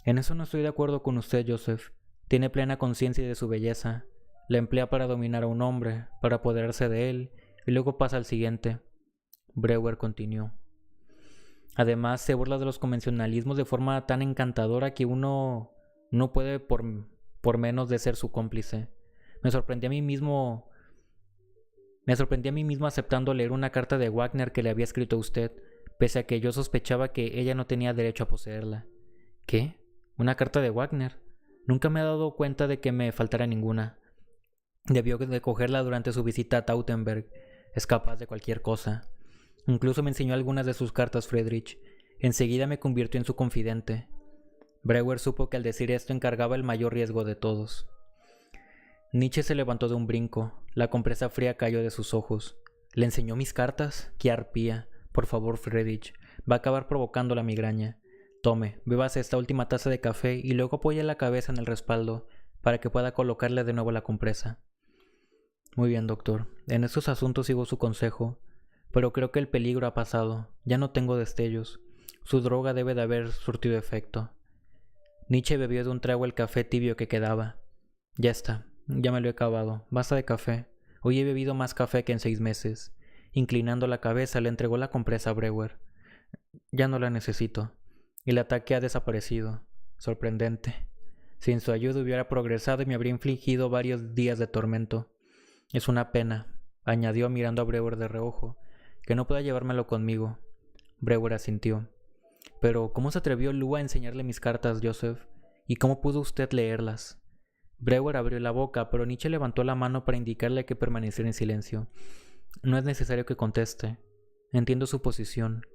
En eso no estoy de acuerdo con usted, Joseph. Tiene plena conciencia de su belleza. La emplea para dominar a un hombre, para apoderarse de él, y luego pasa al siguiente. Brewer continuó. Además, se burla de los convencionalismos de forma tan encantadora que uno no puede por menos de ser su cómplice. Me sorprendí a mí mismo aceptando leer una carta de Wagner que le había escrito a usted, pese a que yo sospechaba que ella no tenía derecho a poseerla. ¿Qué? ¿Una carta de Wagner? Nunca me he dado cuenta de que me faltara ninguna. Debió de cogerla durante su visita a Tautenberg. Es capaz de cualquier cosa. Incluso me enseñó algunas de sus cartas, Friedrich. Enseguida me convirtió en su confidente. Brewer supo que al decir esto encargaba el mayor riesgo de todos. Nietzsche se levantó de un brinco. La compresa fría cayó de sus ojos. ¿Le enseñó mis cartas? ¡Qué arpía! Por favor, Friedrich. Va a acabar provocando la migraña. Tome, bébase esta última taza de café y luego apoye la cabeza en el respaldo para que pueda colocarle de nuevo la compresa. Muy bien, doctor. En estos asuntos sigo su consejo, pero creo que el peligro ha pasado. Ya no tengo destellos. Su droga debe de haber surtido efecto. Nietzsche bebió de un trago el café tibio que quedaba. Ya está, ya me lo he acabado. Basta de café. Hoy he bebido más café que en 6 meses. Inclinando la cabeza, le entregó la compresa a Brewer. Ya no la necesito. El ataque ha desaparecido. Sorprendente. Sin su ayuda hubiera progresado y me habría infligido varios días de tormento. Es una pena, añadió mirando a Brewer de reojo, que no pueda llevármelo conmigo. Brewer asintió. Pero, ¿cómo se atrevió Lou a enseñarle mis cartas, Joseph? ¿Y cómo pudo usted leerlas? Brewer abrió la boca, pero Nietzsche levantó la mano para indicarle que permaneciera en silencio. No es necesario que conteste. Entiendo su posición.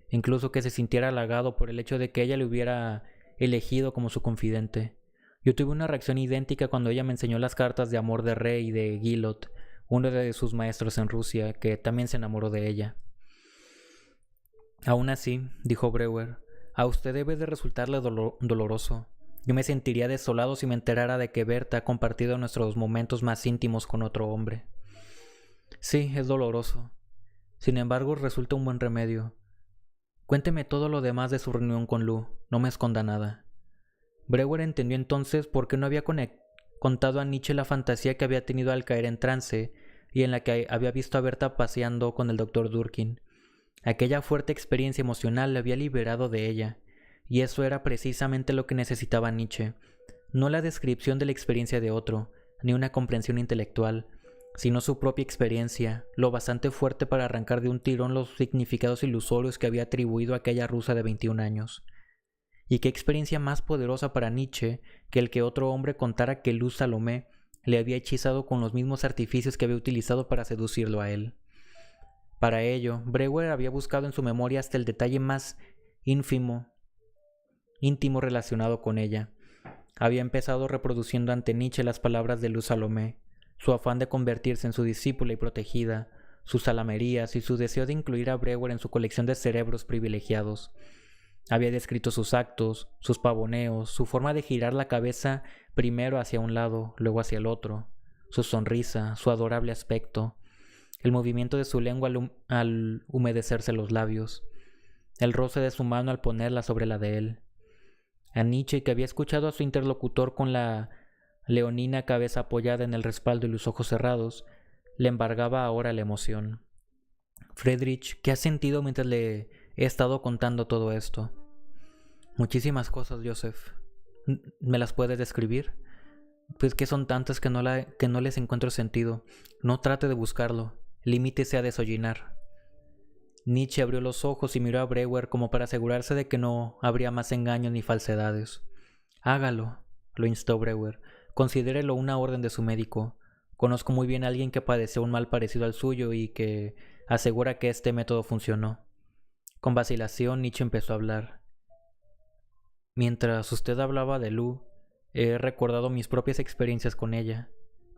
Incluso que se sintiera halagado por el hecho de que ella le hubiera elegido como su confidente. Yo tuve una reacción idéntica cuando ella me enseñó las cartas de amor de Rey y de Gilot, uno de sus maestros en Rusia, que también se enamoró de ella. Aún así, dijo Brewer, a usted debe de resultarle doloroso. Yo me sentiría desolado si me enterara de que Berta ha compartido nuestros momentos más íntimos con otro hombre. Sí, es doloroso. Sin embargo, resulta un buen remedio. Cuénteme todo lo demás de su reunión con Lou, no me esconda nada. Brewer entendió entonces por qué no había contado a Nietzsche la fantasía que había tenido al caer en trance y en la que había visto a Berta paseando con el Dr. Durkin. Aquella fuerte experiencia emocional le había liberado de ella, y eso era precisamente lo que necesitaba Nietzsche, no la descripción de la experiencia de otro, ni una comprensión intelectual, sino su propia experiencia, lo bastante fuerte para arrancar de un tirón los significados ilusorios que había atribuido a aquella rusa de 21 años. Y qué experiencia más poderosa para Nietzsche que el que otro hombre contara que Luz Salomé le había hechizado con los mismos artificios que había utilizado para seducirlo a él. Para ello, Brewer había buscado en su memoria hasta el detalle más íntimo relacionado con ella. Había empezado reproduciendo ante Nietzsche las palabras de Luz Salomé, su afán de convertirse en su discípula y protegida, sus salamerías y su deseo de incluir a Brewer en su colección de cerebros privilegiados. Había descrito sus actos, sus pavoneos, su forma de girar la cabeza primero hacia un lado, luego hacia el otro, su sonrisa, su adorable aspecto, el movimiento de su lengua al humedecerse los labios, el roce de su mano al ponerla sobre la de él. A Nietzsche, que había escuchado a su interlocutor con la leonina cabeza apoyada en el respaldo y los ojos cerrados, le embargaba ahora la emoción. Friedrich, ¿qué has sentido mientras le he estado contando todo esto? Muchísimas cosas, Joseph. ¿Me las puedes describir? Pues que son tantas que no les encuentro sentido. No trate de buscarlo. Limítese a deshollinar. Nietzsche abrió los ojos y miró a Brewer como para asegurarse de que no habría más engaños ni falsedades. Hágalo, lo instó Brewer. Considérelo una orden de su médico. Conozco muy bien a alguien que padeció un mal parecido al suyo y que asegura que este método funcionó. Con vacilación, Nietzsche empezó a hablar. Mientras usted hablaba de Lou, he recordado mis propias experiencias con ella,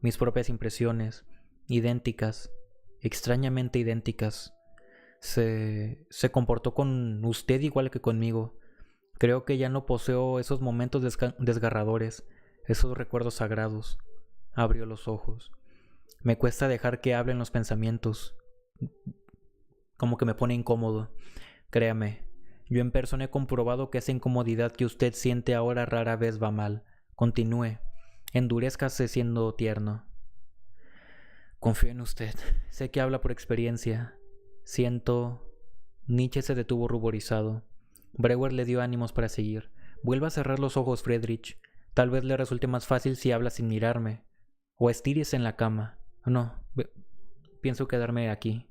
mis propias impresiones, idénticas, extrañamente idénticas. Se comportó con usted igual que conmigo. Creo que ya no poseo esos momentos desgarradores, esos recuerdos sagrados. Abrió los ojos. Me cuesta dejar que hablen los pensamientos. Como que me pone incómodo. Créame, yo en persona he comprobado que esa incomodidad que usted siente ahora rara vez va mal. Continúe. Endurezcase siendo tierno. Confío en usted. Sé que habla por experiencia. Siento... Nietzsche se detuvo ruborizado. Brewer le dio ánimos para seguir. Vuelva a cerrar los ojos, Friedrich. Tal vez le resulte más fácil si habla sin mirarme. O estírese en la cama. No, pienso quedarme aquí.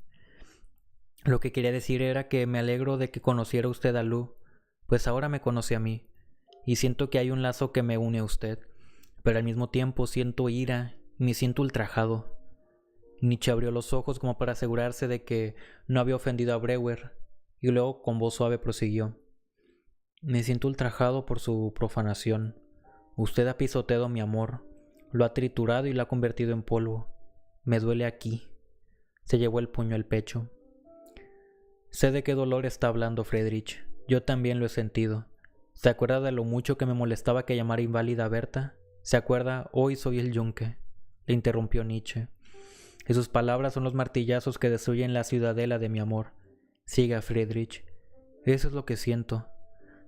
Lo que quería decir era que me alegro de que conociera usted a Lou, pues ahora me conoce a mí, y siento que hay un lazo que me une a usted, pero al mismo tiempo siento ira y me siento ultrajado. Nietzsche abrió los ojos como para asegurarse de que no había ofendido a Brewer, y luego con voz suave prosiguió. Me siento ultrajado por su profanación. Usted ha pisoteado mi amor, lo ha triturado y lo ha convertido en polvo. Me duele aquí. Se llevó el puño al pecho. Sé de qué dolor está hablando Friedrich. Yo también lo he sentido. ¿Se acuerda de lo mucho que me molestaba que llamara inválida a Berta? ¿Se acuerda? Hoy soy el yunque, le interrumpió Nietzsche. Y sus palabras son los martillazos que destruyen la ciudadela de mi amor. Siga, Friedrich. Eso es lo que siento.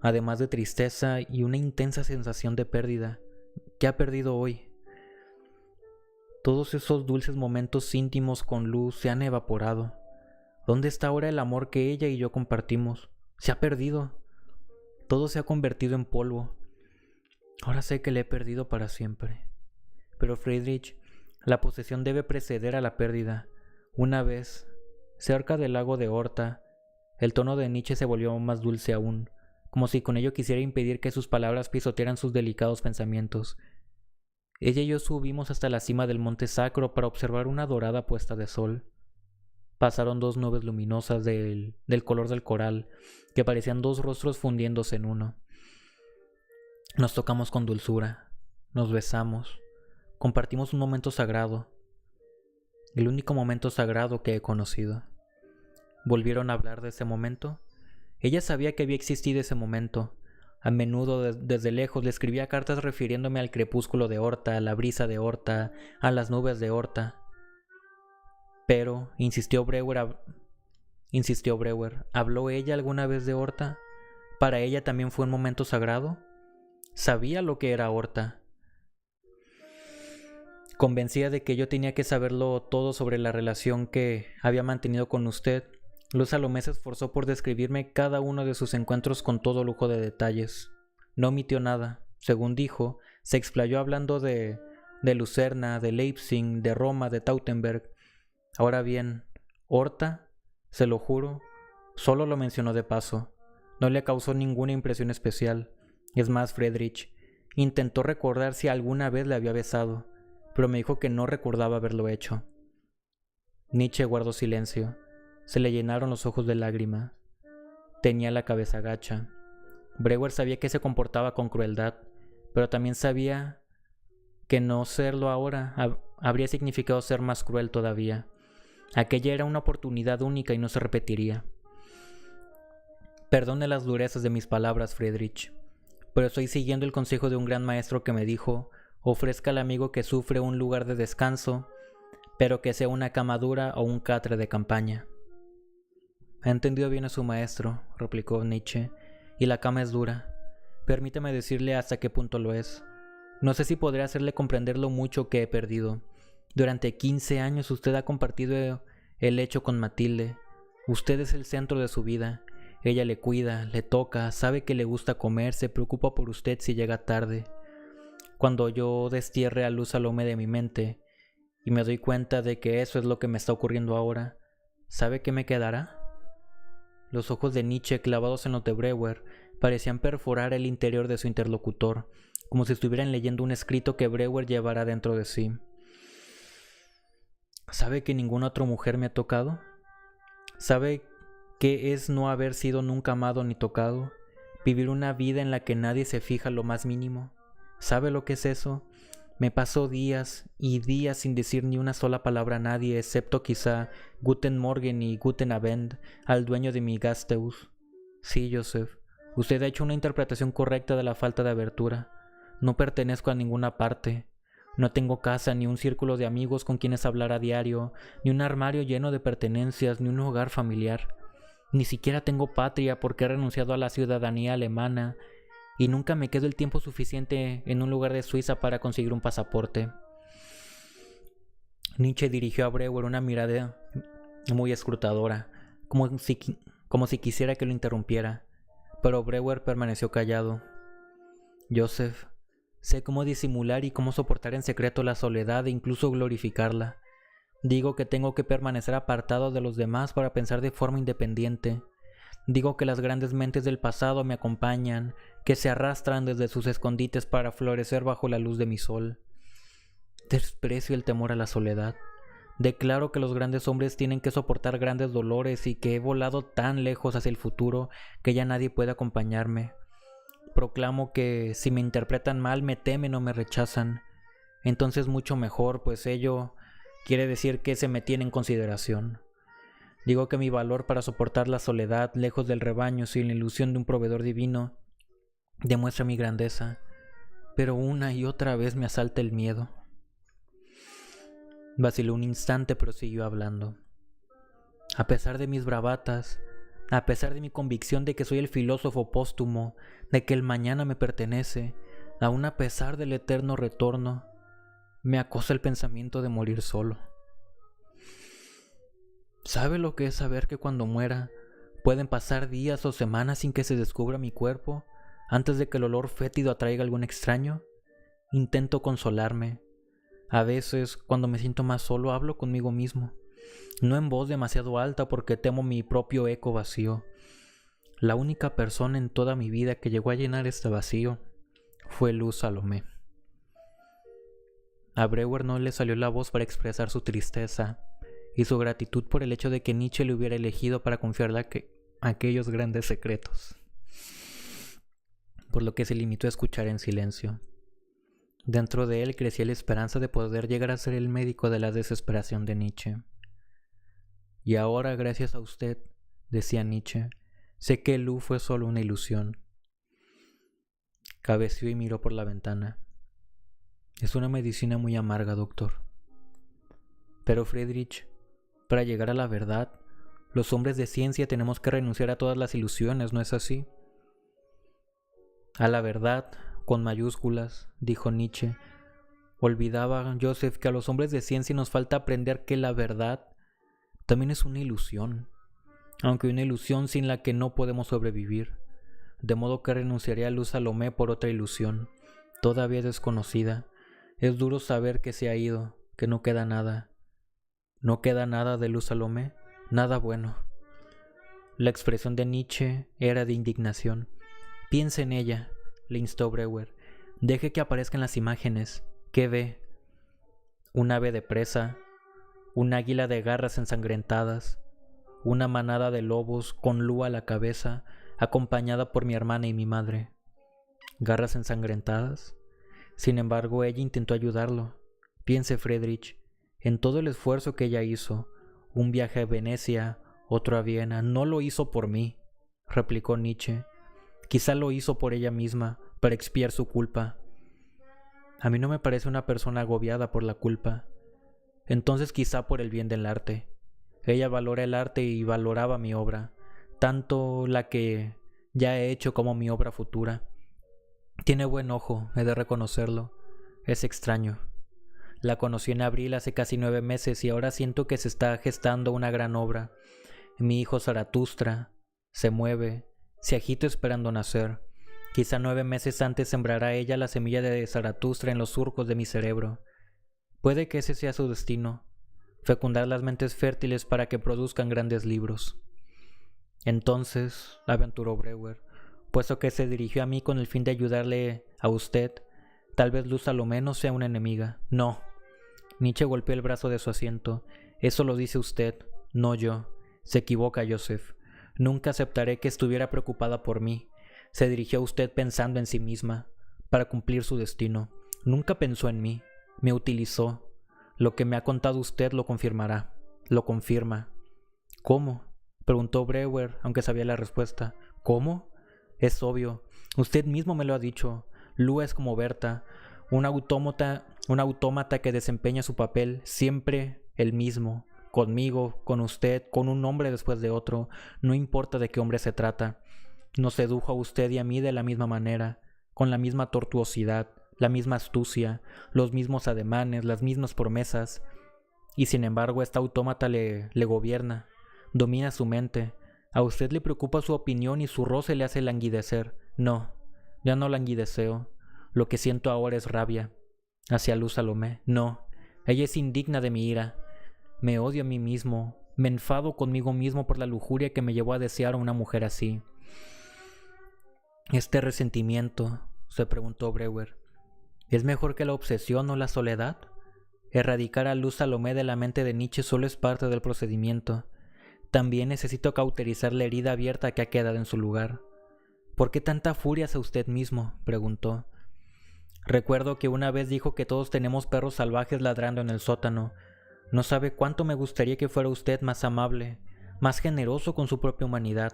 Además de tristeza y una intensa sensación de pérdida. ¿Qué ha perdido hoy? Todos esos dulces momentos íntimos con Luz se han evaporado. ¿Dónde está ahora el amor que ella y yo compartimos? Se ha perdido. Todo se ha convertido en polvo. Ahora sé que le he perdido para siempre. Pero Friedrich, la posesión debe preceder a la pérdida. Una vez, cerca del lago de Horta, el tono de Nietzsche se volvió más dulce aún, como si con ello quisiera impedir que sus palabras pisotearan sus delicados pensamientos. Ella y yo subimos hasta la cima del monte sacro para observar una dorada puesta de sol. Pasaron dos nubes luminosas del color del coral, que parecían dos rostros fundiéndose en uno. Nos tocamos con dulzura, nos besamos, compartimos un momento sagrado, el único momento sagrado que he conocido. ¿Volvieron a hablar de ese momento? Ella sabía que había existido ese momento. A menudo desde lejos le escribía cartas refiriéndome al crepúsculo de Horta, a la brisa de Horta, a las nubes de Horta. Pero, insistió Brewer, ¿habló ella alguna vez de Horta? ¿Para ella también fue un momento sagrado? Sabía lo que era Horta. Convencida de que yo tenía que saberlo todo sobre la relación que había mantenido con usted, Luz Salomé se esforzó por describirme cada uno de sus encuentros con todo lujo de detalles. No omitió nada. Según dijo, se explayó hablando de Lucerna, de Leipzig, de Roma, de Tautenberg. Ahora bien, Horta, se lo juro, solo lo mencionó de paso. No le causó ninguna impresión especial. Es más, Friedrich intentó recordar si alguna vez le había besado, pero me dijo que no recordaba haberlo hecho. Nietzsche guardó silencio. Se le llenaron los ojos de lágrima. Tenía la cabeza gacha. Brewer sabía que se comportaba con crueldad, pero también sabía que no serlo ahora habría significado ser más cruel todavía. Aquella era una oportunidad única y no se repetiría. Perdone las durezas de mis palabras, Friedrich, pero estoy siguiendo el consejo de un gran maestro que me dijo: ofrezca al amigo que sufre un lugar de descanso, pero que sea una cama dura o un catre de campaña. Ha entendido bien a su maestro, replicó Nietzsche, y la cama es dura. Permítame decirle hasta qué punto lo es. No sé si podré hacerle comprender lo mucho que he perdido. Durante 15 años usted ha compartido el lecho con Matilde. Usted es el centro de su vida. Ella le cuida, le toca, sabe que le gusta comer, se preocupa por usted si llega tarde. Cuando yo destierre a Luz Salomé de mi mente y me doy cuenta de que eso es lo que me está ocurriendo ahora, ¿sabe qué me quedará? Los ojos de Nietzsche, clavados en los de Brewer, parecían perforar el interior de su interlocutor, como si estuvieran leyendo un escrito que Brewer llevara dentro de sí. ¿Sabe que ninguna otra mujer me ha tocado? ¿Sabe qué es no haber sido nunca amado ni tocado? Vivir una vida en la que nadie se fija lo más mínimo. ¿Sabe lo que es eso? Me paso días y días sin decir ni una sola palabra a nadie, excepto quizá Guten Morgen y Guten Abend al dueño de mi Gasthaus. Sí, Joseph, usted ha hecho una interpretación correcta de la falta de abertura. No pertenezco a ninguna parte. No tengo casa, ni un círculo de amigos con quienes hablar a diario, ni un armario lleno de pertenencias, ni un hogar familiar. Ni siquiera tengo patria porque he renunciado a la ciudadanía alemana y nunca me quedo el tiempo suficiente en un lugar de Suiza para conseguir un pasaporte. Nietzsche dirigió a Brewer una mirada muy escrutadora, como si quisiera que lo interrumpiera, pero Brewer permaneció callado. Joseph, sé cómo disimular y cómo soportar en secreto la soledad e incluso glorificarla, Digo que tengo que permanecer apartado de los demás para pensar de forma independiente. Digo que las grandes mentes del pasado me acompañan, que se arrastran desde sus escondites para florecer bajo la luz de mi sol. Desprecio el temor a la soledad. Declaro que los grandes hombres tienen que soportar grandes dolores y que he volado tan lejos hacia el futuro que ya nadie puede acompañarme. Proclamo que si me interpretan mal, me temen o me rechazan. Entonces mucho mejor, pues ello quiere decir que se me tiene en consideración. Digo que mi valor para soportar la soledad, lejos del rebaño, sin la ilusión de un proveedor divino, demuestra mi grandeza, pero una y otra vez me asalta el miedo. Vaciló un instante, pero siguió hablando. A pesar de mis bravatas, a pesar de mi convicción de que soy el filósofo póstumo, de que el mañana me pertenece, aun a pesar del eterno retorno, me acosa el pensamiento de morir solo. ¿Sabe lo que es saber que cuando muera pueden pasar días o semanas sin que se descubra mi cuerpo, antes de que el olor fétido atraiga a algún extraño? Intento consolarme. A veces, cuando me siento más solo, hablo conmigo mismo, no en voz demasiado alta porque temo mi propio eco vacío. La única persona en toda mi vida que llegó a llenar este vacío fue Luz Salomé. A Breuer no le salió la voz para expresar su tristeza y su gratitud por el hecho de que Nietzsche le hubiera elegido para confiarle aquellos grandes secretos, por lo que se limitó a escuchar en silencio. Dentro de él crecía la esperanza de poder llegar a ser el médico de la desesperación de Nietzsche. Y ahora, gracias a usted, decía Nietzsche, sé que Lu fue solo una ilusión. Cabeció y miró por la ventana. Es una medicina muy amarga, doctor. Pero Friedrich, para llegar a la verdad, los hombres de ciencia tenemos que renunciar a todas las ilusiones, ¿no es así? A la verdad, con mayúsculas, dijo Nietzsche. Olvidaba Joseph que a los hombres de ciencia nos falta aprender que la verdad también es una ilusión, aunque una ilusión sin la que no podemos sobrevivir, de modo que renunciaría a Luz Salomé por otra ilusión, todavía desconocida. Es duro saber que se ha ido, que no queda nada. ¿No queda nada de Luz Salomé? Nada bueno. La expresión de Nietzsche era de indignación. Piense en ella, le instó Breuer. Deje que aparezcan las imágenes. ¿Qué ve? Un ave de presa, un águila de garras ensangrentadas, una manada de lobos con Lu a la cabeza, acompañada por mi hermana y mi madre. ¿Garras ensangrentadas? Sin embargo, ella intentó ayudarlo. Piense, Friedrich, en todo el esfuerzo que ella hizo. Un viaje a Venecia, otro a Viena. No lo hizo por mí, replicó Nietzsche. Quizá lo hizo por ella misma, para expiar su culpa. A mí no me parece una persona agobiada por la culpa. Entonces quizá por el bien del arte. Ella valora el arte y valoraba mi obra, tanto la que ya he hecho como mi obra futura. Tiene buen ojo, he de reconocerlo. Es extraño. La conocí en abril hace casi 9 meses y ahora siento que se está gestando una gran obra. Mi hijo Zaratustra se mueve, se agita esperando nacer. Quizá 9 meses antes sembrará ella la semilla de Zaratustra en los surcos de mi cerebro. Puede que ese sea su destino, fecundar las mentes fértiles para que produzcan grandes libros. Entonces, aventuró Breuer, puesto que se dirigió a mí con el fin de ayudarle a usted, tal vez Luz Salomé no sea una enemiga. No. Nietzsche golpeó el brazo de su asiento. Eso lo dice usted, no yo. Se equivoca, Joseph. Nunca aceptaré que estuviera preocupada por mí. Se dirigió a usted pensando en sí misma, para cumplir su destino. Nunca pensó en mí. Me utilizó. Lo que me ha contado usted lo confirmará. Lo confirma. ¿Cómo? Preguntó Breuer, aunque sabía la respuesta. ¿Cómo? Es obvio. Usted mismo me lo ha dicho. Lu es como Berta, un autómata que desempeña su papel siempre el mismo. Conmigo, con usted, con un hombre después de otro. No importa de qué hombre se trata. Nos sedujo a usted y a mí de la misma manera, con la misma tortuosidad, la misma astucia, los mismos ademanes, las mismas promesas. Y sin embargo, esta autómata le gobierna, domina su mente. A usted le preocupa su opinión y su roce le hace languidecer. No, ya no languideceo. Lo que siento ahora es rabia. Hacia Luz Salomé. No, ella es indigna de mi ira. Me odio a mí mismo. Me enfado conmigo mismo por la lujuria que me llevó a desear a una mujer así. ¿Este resentimiento, se preguntó Brewer, es mejor que la obsesión o la soledad? Erradicar a Luz Salomé de la mente de Nietzsche solo es parte del procedimiento. También necesito cauterizar la herida abierta que ha quedado en su lugar. ¿Por qué tanta furia hacia usted mismo?, preguntó. Recuerdo que una vez dijo que todos tenemos perros salvajes ladrando en el sótano. No sabe cuánto me gustaría que fuera usted más amable, más generoso con su propia humanidad.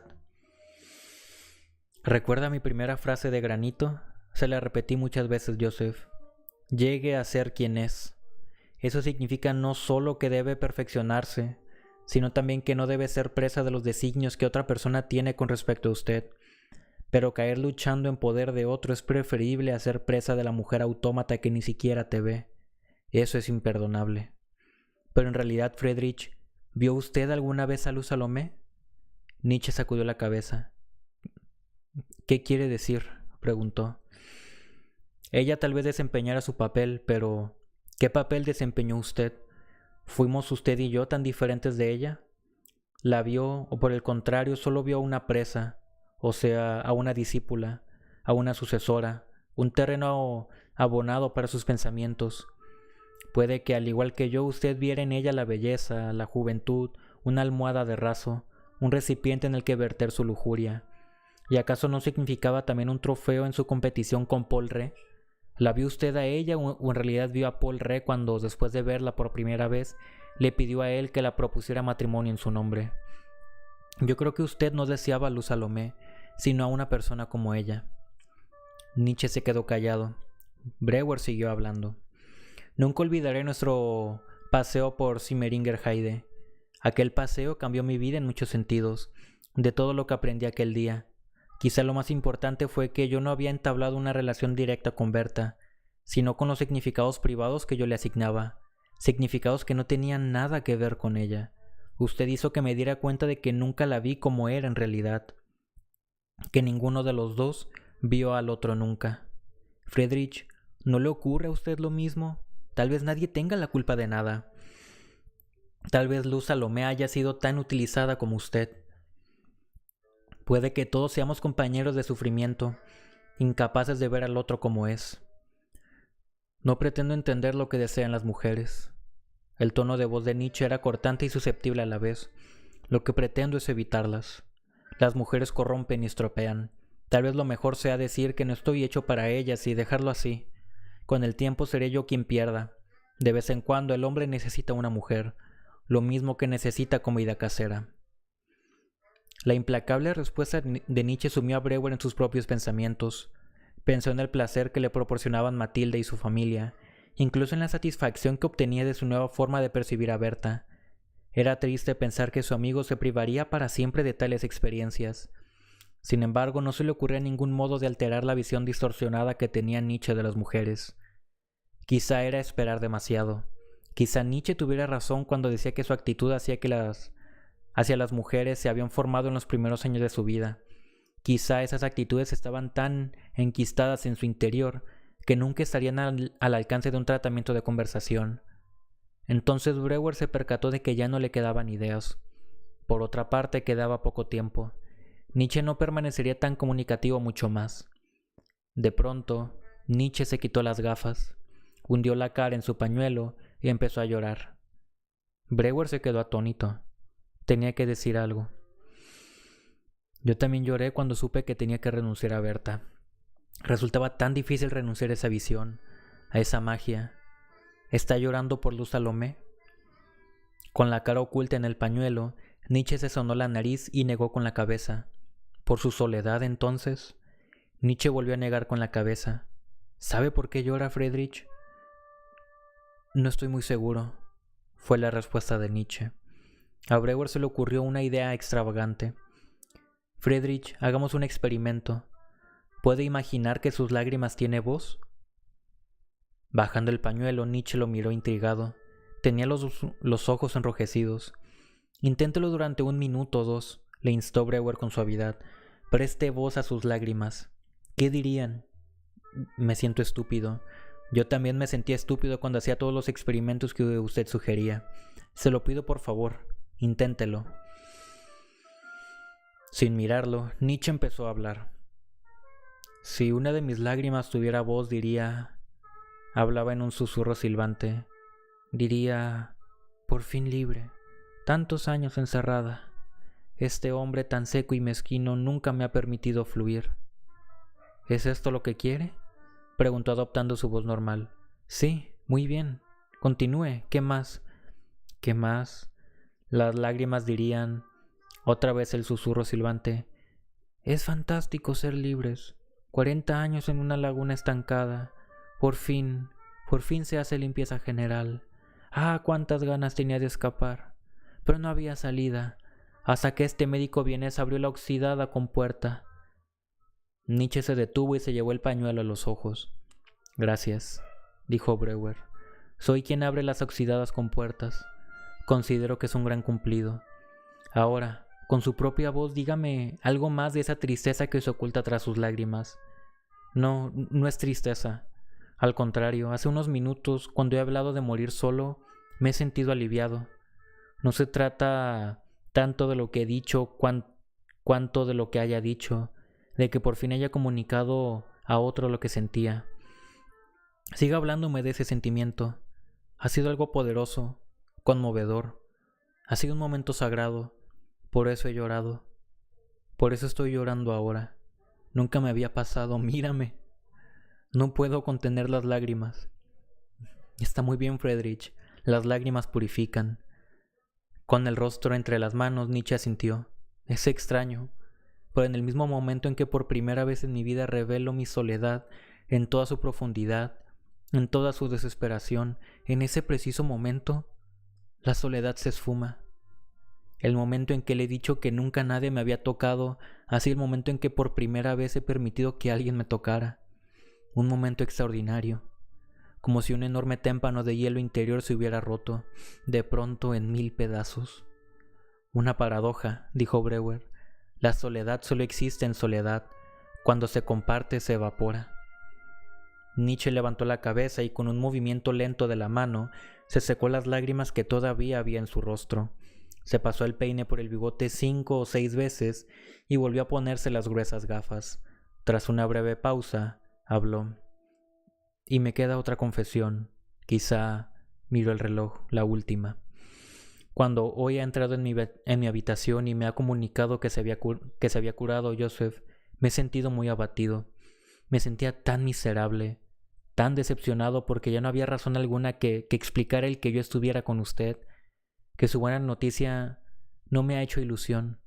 ¿Recuerda mi primera frase de granito? Se la repetí muchas veces, Joseph. Llegue a ser quien es. Eso significa no solo que debe perfeccionarse, sino también que no debe ser presa de los designios que otra persona tiene con respecto a usted. Pero caer luchando en poder de otro es preferible a ser presa de la mujer autómata que ni siquiera te ve. Eso es imperdonable. Pero en realidad, Friedrich, ¿vio usted alguna vez a Luz Salomé? Nietzsche sacudió la cabeza. ¿Qué quiere decir?, preguntó. Ella tal vez desempeñara su papel, pero ¿qué papel desempeñó usted? ¿Fuimos usted y yo tan diferentes de ella? ¿La vio, o por el contrario, solo vio a una presa, o sea, a una discípula, a una sucesora, un terreno abonado para sus pensamientos? Puede que, al igual que yo, usted viera en ella la belleza, la juventud, una almohada de raso, un recipiente en el que verter su lujuria. ¿Y acaso no significaba también un trofeo en su competición con Paul Ré? ¿La vio usted a ella o en realidad vio a Paul Ré cuando, después de verla por primera vez, le pidió a él que la propusiera matrimonio en su nombre? Yo creo que usted no deseaba a Luz Salomé, sino a una persona como ella. Nietzsche se quedó callado. Brewer siguió hablando. Nunca olvidaré nuestro paseo por Simmeringer Heide. Aquel paseo cambió mi vida en muchos sentidos, de todo lo que aprendí aquel día. Quizá lo más importante fue que yo no había entablado una relación directa con Berta, sino con los significados privados que yo le asignaba, significados que no tenían nada que ver con ella. Usted hizo que me diera cuenta de que nunca la vi como era en realidad, que ninguno de los dos vio al otro nunca. Friedrich, ¿no le ocurre a usted lo mismo? Tal vez nadie tenga la culpa de nada. Tal vez Luz Salomé haya sido tan utilizada como usted. Puede que todos seamos compañeros de sufrimiento, incapaces de ver al otro como es. No pretendo entender lo que desean las mujeres. El tono de voz de Nietzsche era cortante y susceptible a la vez. Lo que pretendo es evitarlas. Las mujeres corrompen y estropean. Tal vez lo mejor sea decir que no estoy hecho para ellas y dejarlo así. Con el tiempo seré yo quien pierda. De vez en cuando el hombre necesita una mujer, lo mismo que necesita comida casera. La implacable respuesta de Nietzsche sumió a Brewer en sus propios pensamientos. Pensó en el placer que le proporcionaban Matilda y su familia, incluso en la satisfacción que obtenía de su nueva forma de percibir a Berta. Era triste pensar que su amigo se privaría para siempre de tales experiencias. Sin embargo, no se le ocurría ningún modo de alterar la visión distorsionada que tenía Nietzsche de las mujeres. Quizá era esperar demasiado. Quizá Nietzsche tuviera razón cuando decía que su actitud hacia las mujeres se habían formado en los primeros años de su vida. Quizá esas actitudes estaban tan enquistadas en su interior que nunca estarían al alcance de un tratamiento de conversación. Entonces Brewer se percató de que ya no le quedaban ideas. Por otra parte, quedaba poco tiempo. Nietzsche no permanecería tan comunicativo mucho más. De pronto, Nietzsche se quitó las gafas, hundió la cara en su pañuelo y empezó a llorar. Brewer se quedó atónito. Tenía que decir algo. Yo también lloré cuando supe que tenía que renunciar a Berta. Resultaba tan difícil renunciar a esa visión, a esa magia. ¿Está llorando por Luz Salomé? Con la cara oculta en el pañuelo, Nietzsche se sonó la nariz y negó con la cabeza. ¿Por su soledad, entonces? Nietzsche volvió a negar con la cabeza. ¿Sabe por qué llora, Friedrich? No estoy muy seguro, fue la respuesta de Nietzsche. A Brewer se le ocurrió una idea extravagante. Friedrich, hagamos un experimento. ¿Puede imaginar que sus lágrimas tiene voz? Bajando el pañuelo, Nietzsche lo miró intrigado. Tenía los ojos enrojecidos. Inténtelo durante 1 minuto o 2, le instó Brewer con suavidad. Preste voz a sus lágrimas. ¿Qué dirían? Me siento estúpido. Yo también me sentía estúpido cuando hacía todos los experimentos que usted sugería. Se lo pido por favor, inténtelo. Sin mirarlo, Nietzsche empezó a hablar. Si una de mis lágrimas tuviera voz, diría... Hablaba en un susurro silbante. Diría... Por fin libre. Tantos años encerrada. Este hombre tan seco y mezquino nunca me ha permitido fluir. ¿Es esto lo que quiere?, preguntó adoptando su voz normal. Sí, muy bien. Continúe. ¿Qué más? ¿Qué más? Las lágrimas dirían... Otra vez el susurro silbante. Es fantástico ser libres. 40 años en una laguna estancada. Por fin se hace limpieza general. Ah, cuántas ganas tenía de escapar. Pero no había salida, hasta que este médico vienés abrió la oxidada compuerta. Nietzsche se detuvo y se llevó el pañuelo a los ojos. Gracias, dijo Breuer. Soy quien abre las oxidadas compuertas. Considero que es un gran cumplido. Ahora, con su propia voz, dígame algo más de esa tristeza que se oculta tras sus lágrimas. No, no es tristeza. Al contrario, hace unos minutos, cuando he hablado de morir solo, me he sentido aliviado. No se trata tanto de lo que he dicho cuanto de lo que haya dicho, de que por fin haya comunicado a otro lo que sentía. Siga hablándome de ese sentimiento. Ha sido algo poderoso, conmovedor. Ha sido un momento sagrado. Por eso he llorado. Por eso estoy llorando ahora. Nunca me había pasado. Mírame. No puedo contener las lágrimas. Está muy bien, Friedrich. Las lágrimas purifican. Con el rostro entre las manos, Nietzsche asintió. Es extraño, pero en el mismo momento en que por primera vez en mi vida revelo mi soledad en toda su profundidad, en toda su desesperación, en ese preciso momento, la soledad se esfuma. El momento en que le he dicho que nunca nadie me había tocado, ha sido el momento en que por primera vez he permitido que alguien me tocara. Un momento extraordinario, como si un enorme témpano de hielo interior se hubiera roto, de pronto en 1000 pedazos. Una paradoja, dijo Breuer. La soledad solo existe en soledad. Cuando se comparte se evapora. Nietzsche levantó la cabeza y con un movimiento lento de la mano se secó las lágrimas que todavía había en su rostro. Se pasó el peine por el bigote 5 o 6 veces y volvió a ponerse las gruesas gafas. Tras una breve pausa, habló. Y me queda otra confesión. Quizá, miró el reloj, la última. Cuando hoy ha entrado en mi habitación y me ha comunicado que se había curado Joseph, me he sentido muy abatido. Me sentía tan miserable, tan decepcionado porque ya no había razón alguna que explicara el que yo estuviera con usted, que su buena noticia no me ha hecho ilusión.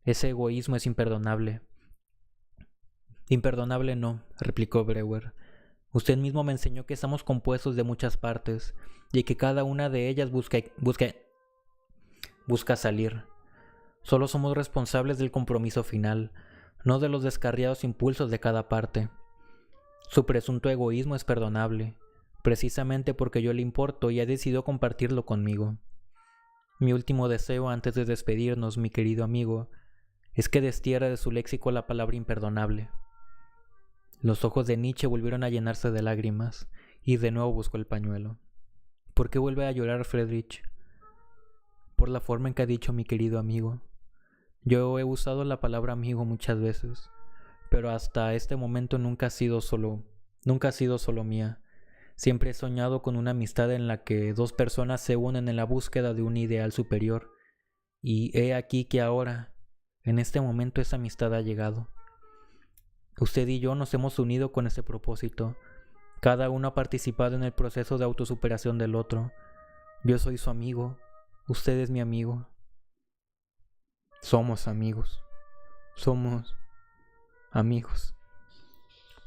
Ese egoísmo es imperdonable. Imperdonable no, replicó Breuer. Usted mismo me enseñó que estamos compuestos de muchas partes y que cada una de ellas busca salir. Solo somos responsables del compromiso final, no de los descarriados impulsos de cada parte. Su presunto egoísmo es perdonable, precisamente porque yo le importo y ha decidido compartirlo conmigo. Mi último deseo antes de despedirnos, mi querido amigo, es que destierre de su léxico la palabra imperdonable. Los ojos de Nietzsche volvieron a llenarse de lágrimas y de nuevo buscó el pañuelo. ¿Por qué vuelve a llorar, Friedrich? Por la forma en que ha dicho mi querido amigo. Yo he usado la palabra amigo muchas veces, pero hasta este momento nunca ha sido solo mía. Siempre he soñado con una amistad en la que dos personas se unen en la búsqueda de un ideal superior, y he aquí que ahora, en este momento, esa amistad ha llegado. Usted y yo nos hemos unido con ese propósito. Cada uno ha participado en el proceso de autosuperación del otro. Yo soy su amigo, usted es mi amigo. Somos amigos. Somos amigos.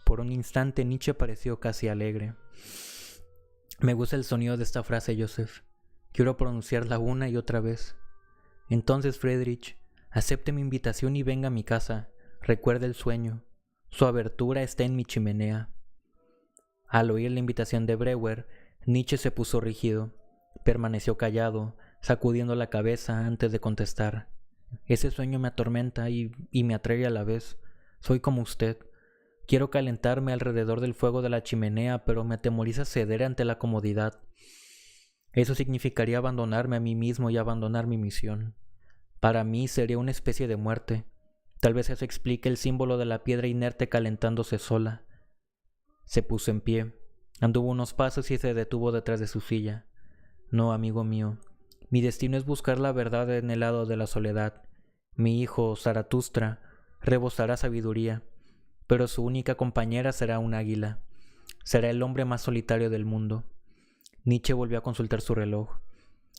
Por un instante Nietzsche pareció casi alegre. Me gusta el sonido de esta frase, Joseph. Quiero pronunciarla una y otra vez. Entonces, Friedrich, acepte mi invitación y venga a mi casa. Recuerde el sueño. Su abertura está en mi chimenea. Al oír la invitación de Breuer, Nietzsche se puso rígido. Permaneció callado, sacudiendo la cabeza antes de contestar. Ese sueño me atormenta y me atrae a la vez. Soy como usted. Quiero calentarme alrededor del fuego de la chimenea, pero me atemoriza ceder ante la comodidad. Eso significaría abandonarme a mí mismo y abandonar mi misión. Para mí sería una especie de muerte. Tal vez eso explique el símbolo de la piedra inerte calentándose sola. Se puso en pie, anduvo unos pasos y se detuvo detrás de su silla. No, amigo mío, mi destino es buscar la verdad en el lado de la soledad. Mi hijo, Zaratustra, rebosará sabiduría, pero su única compañera será un águila. Será el hombre más solitario del mundo. Nietzsche volvió a consultar su reloj.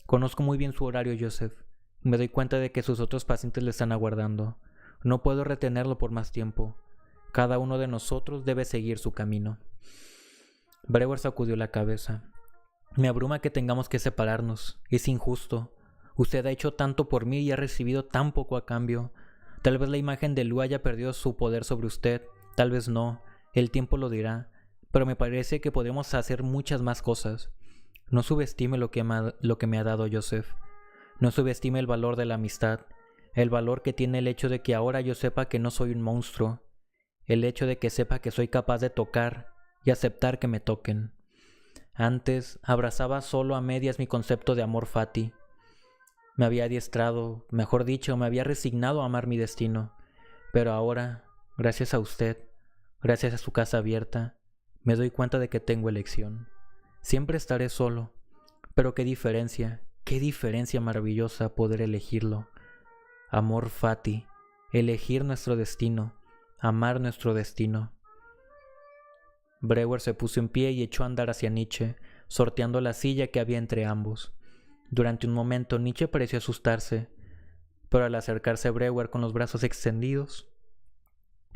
Conozco muy bien su horario, Joseph. Me doy cuenta de que sus otros pacientes le están aguardando. No puedo retenerlo por más tiempo. Cada uno de nosotros debe seguir su camino. Brewer sacudió la cabeza. Me abruma que tengamos que separarnos. Es injusto. Usted ha hecho tanto por mí y ha recibido tan poco a cambio. Tal vez la imagen de Lu haya perdido su poder sobre usted. Tal vez no. El tiempo lo dirá. Pero me parece que podemos hacer muchas más cosas. No subestime lo que me ha dado Joseph. No subestime el valor de la amistad. El valor que tiene el hecho de que ahora yo sepa que no soy un monstruo. El hecho de que sepa que soy capaz de tocar y aceptar que me toquen. Antes abrazaba solo a medias mi concepto de amor fati. Me había adiestrado, mejor dicho, me había resignado a amar mi destino. Pero ahora, gracias a usted, gracias a su casa abierta, me doy cuenta de que tengo elección. Siempre estaré solo, pero qué diferencia maravillosa poder elegirlo. Amor fati, elegir nuestro destino, amar nuestro destino. Brewer se puso en pie y echó a andar hacia Nietzsche, sorteando la silla que había entre ambos. Durante un momento Nietzsche pareció asustarse, pero al acercarse a Brewer con los brazos extendidos,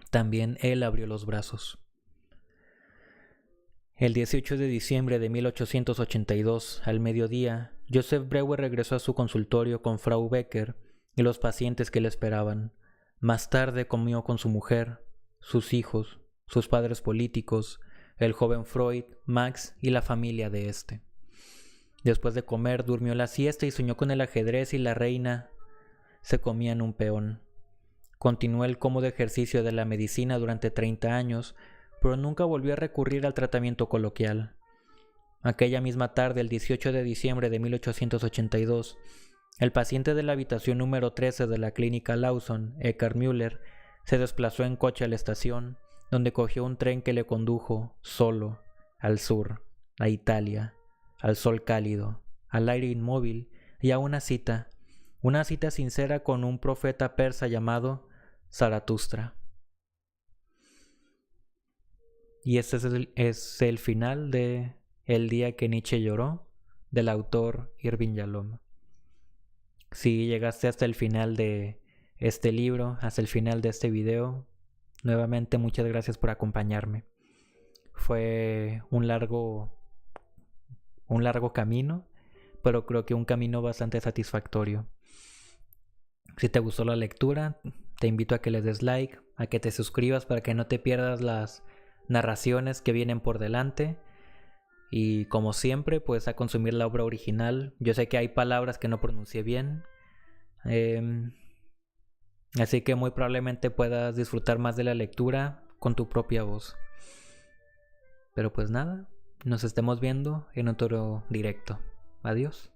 también él abrió los brazos. El 18 de diciembre de 1882, al mediodía, Joseph Brewer regresó a su consultorio con Frau Becker y los pacientes que le esperaban. Más tarde comió con su mujer, sus hijos, sus padres políticos, el joven Freud, Max y la familia de este. Después de comer, durmió la siesta y soñó con el ajedrez y la reina se comían un peón. Continuó el cómodo ejercicio de la medicina durante 30 años, pero nunca volvió a recurrir al tratamiento coloquial. Aquella misma tarde, el 18 de diciembre de 1882, el paciente de la habitación número 13 de la clínica Lawson, Eckhard Müller, se desplazó en coche a la estación, donde cogió un tren que le condujo, solo, al sur, a Italia, al sol cálido, al aire inmóvil y a una cita sincera con un profeta persa llamado Zaratustra. Y este es el final de El día que Nietzsche lloró, del autor Irving Yalom. Si llegaste hasta el final de este libro, hasta el final de este video, nuevamente muchas gracias por acompañarme. Fue un largo camino, pero creo que un camino bastante satisfactorio. Si te gustó la lectura, te invito a que le des like, a que te suscribas para que no te pierdas las narraciones que vienen por delante. Y como siempre, pues a consumir la obra original. Yo sé que hay palabras que no pronuncié bien, así que muy probablemente puedas disfrutar más de la lectura con tu propia voz. Pero pues nada, nos estemos viendo en otro directo. Adiós.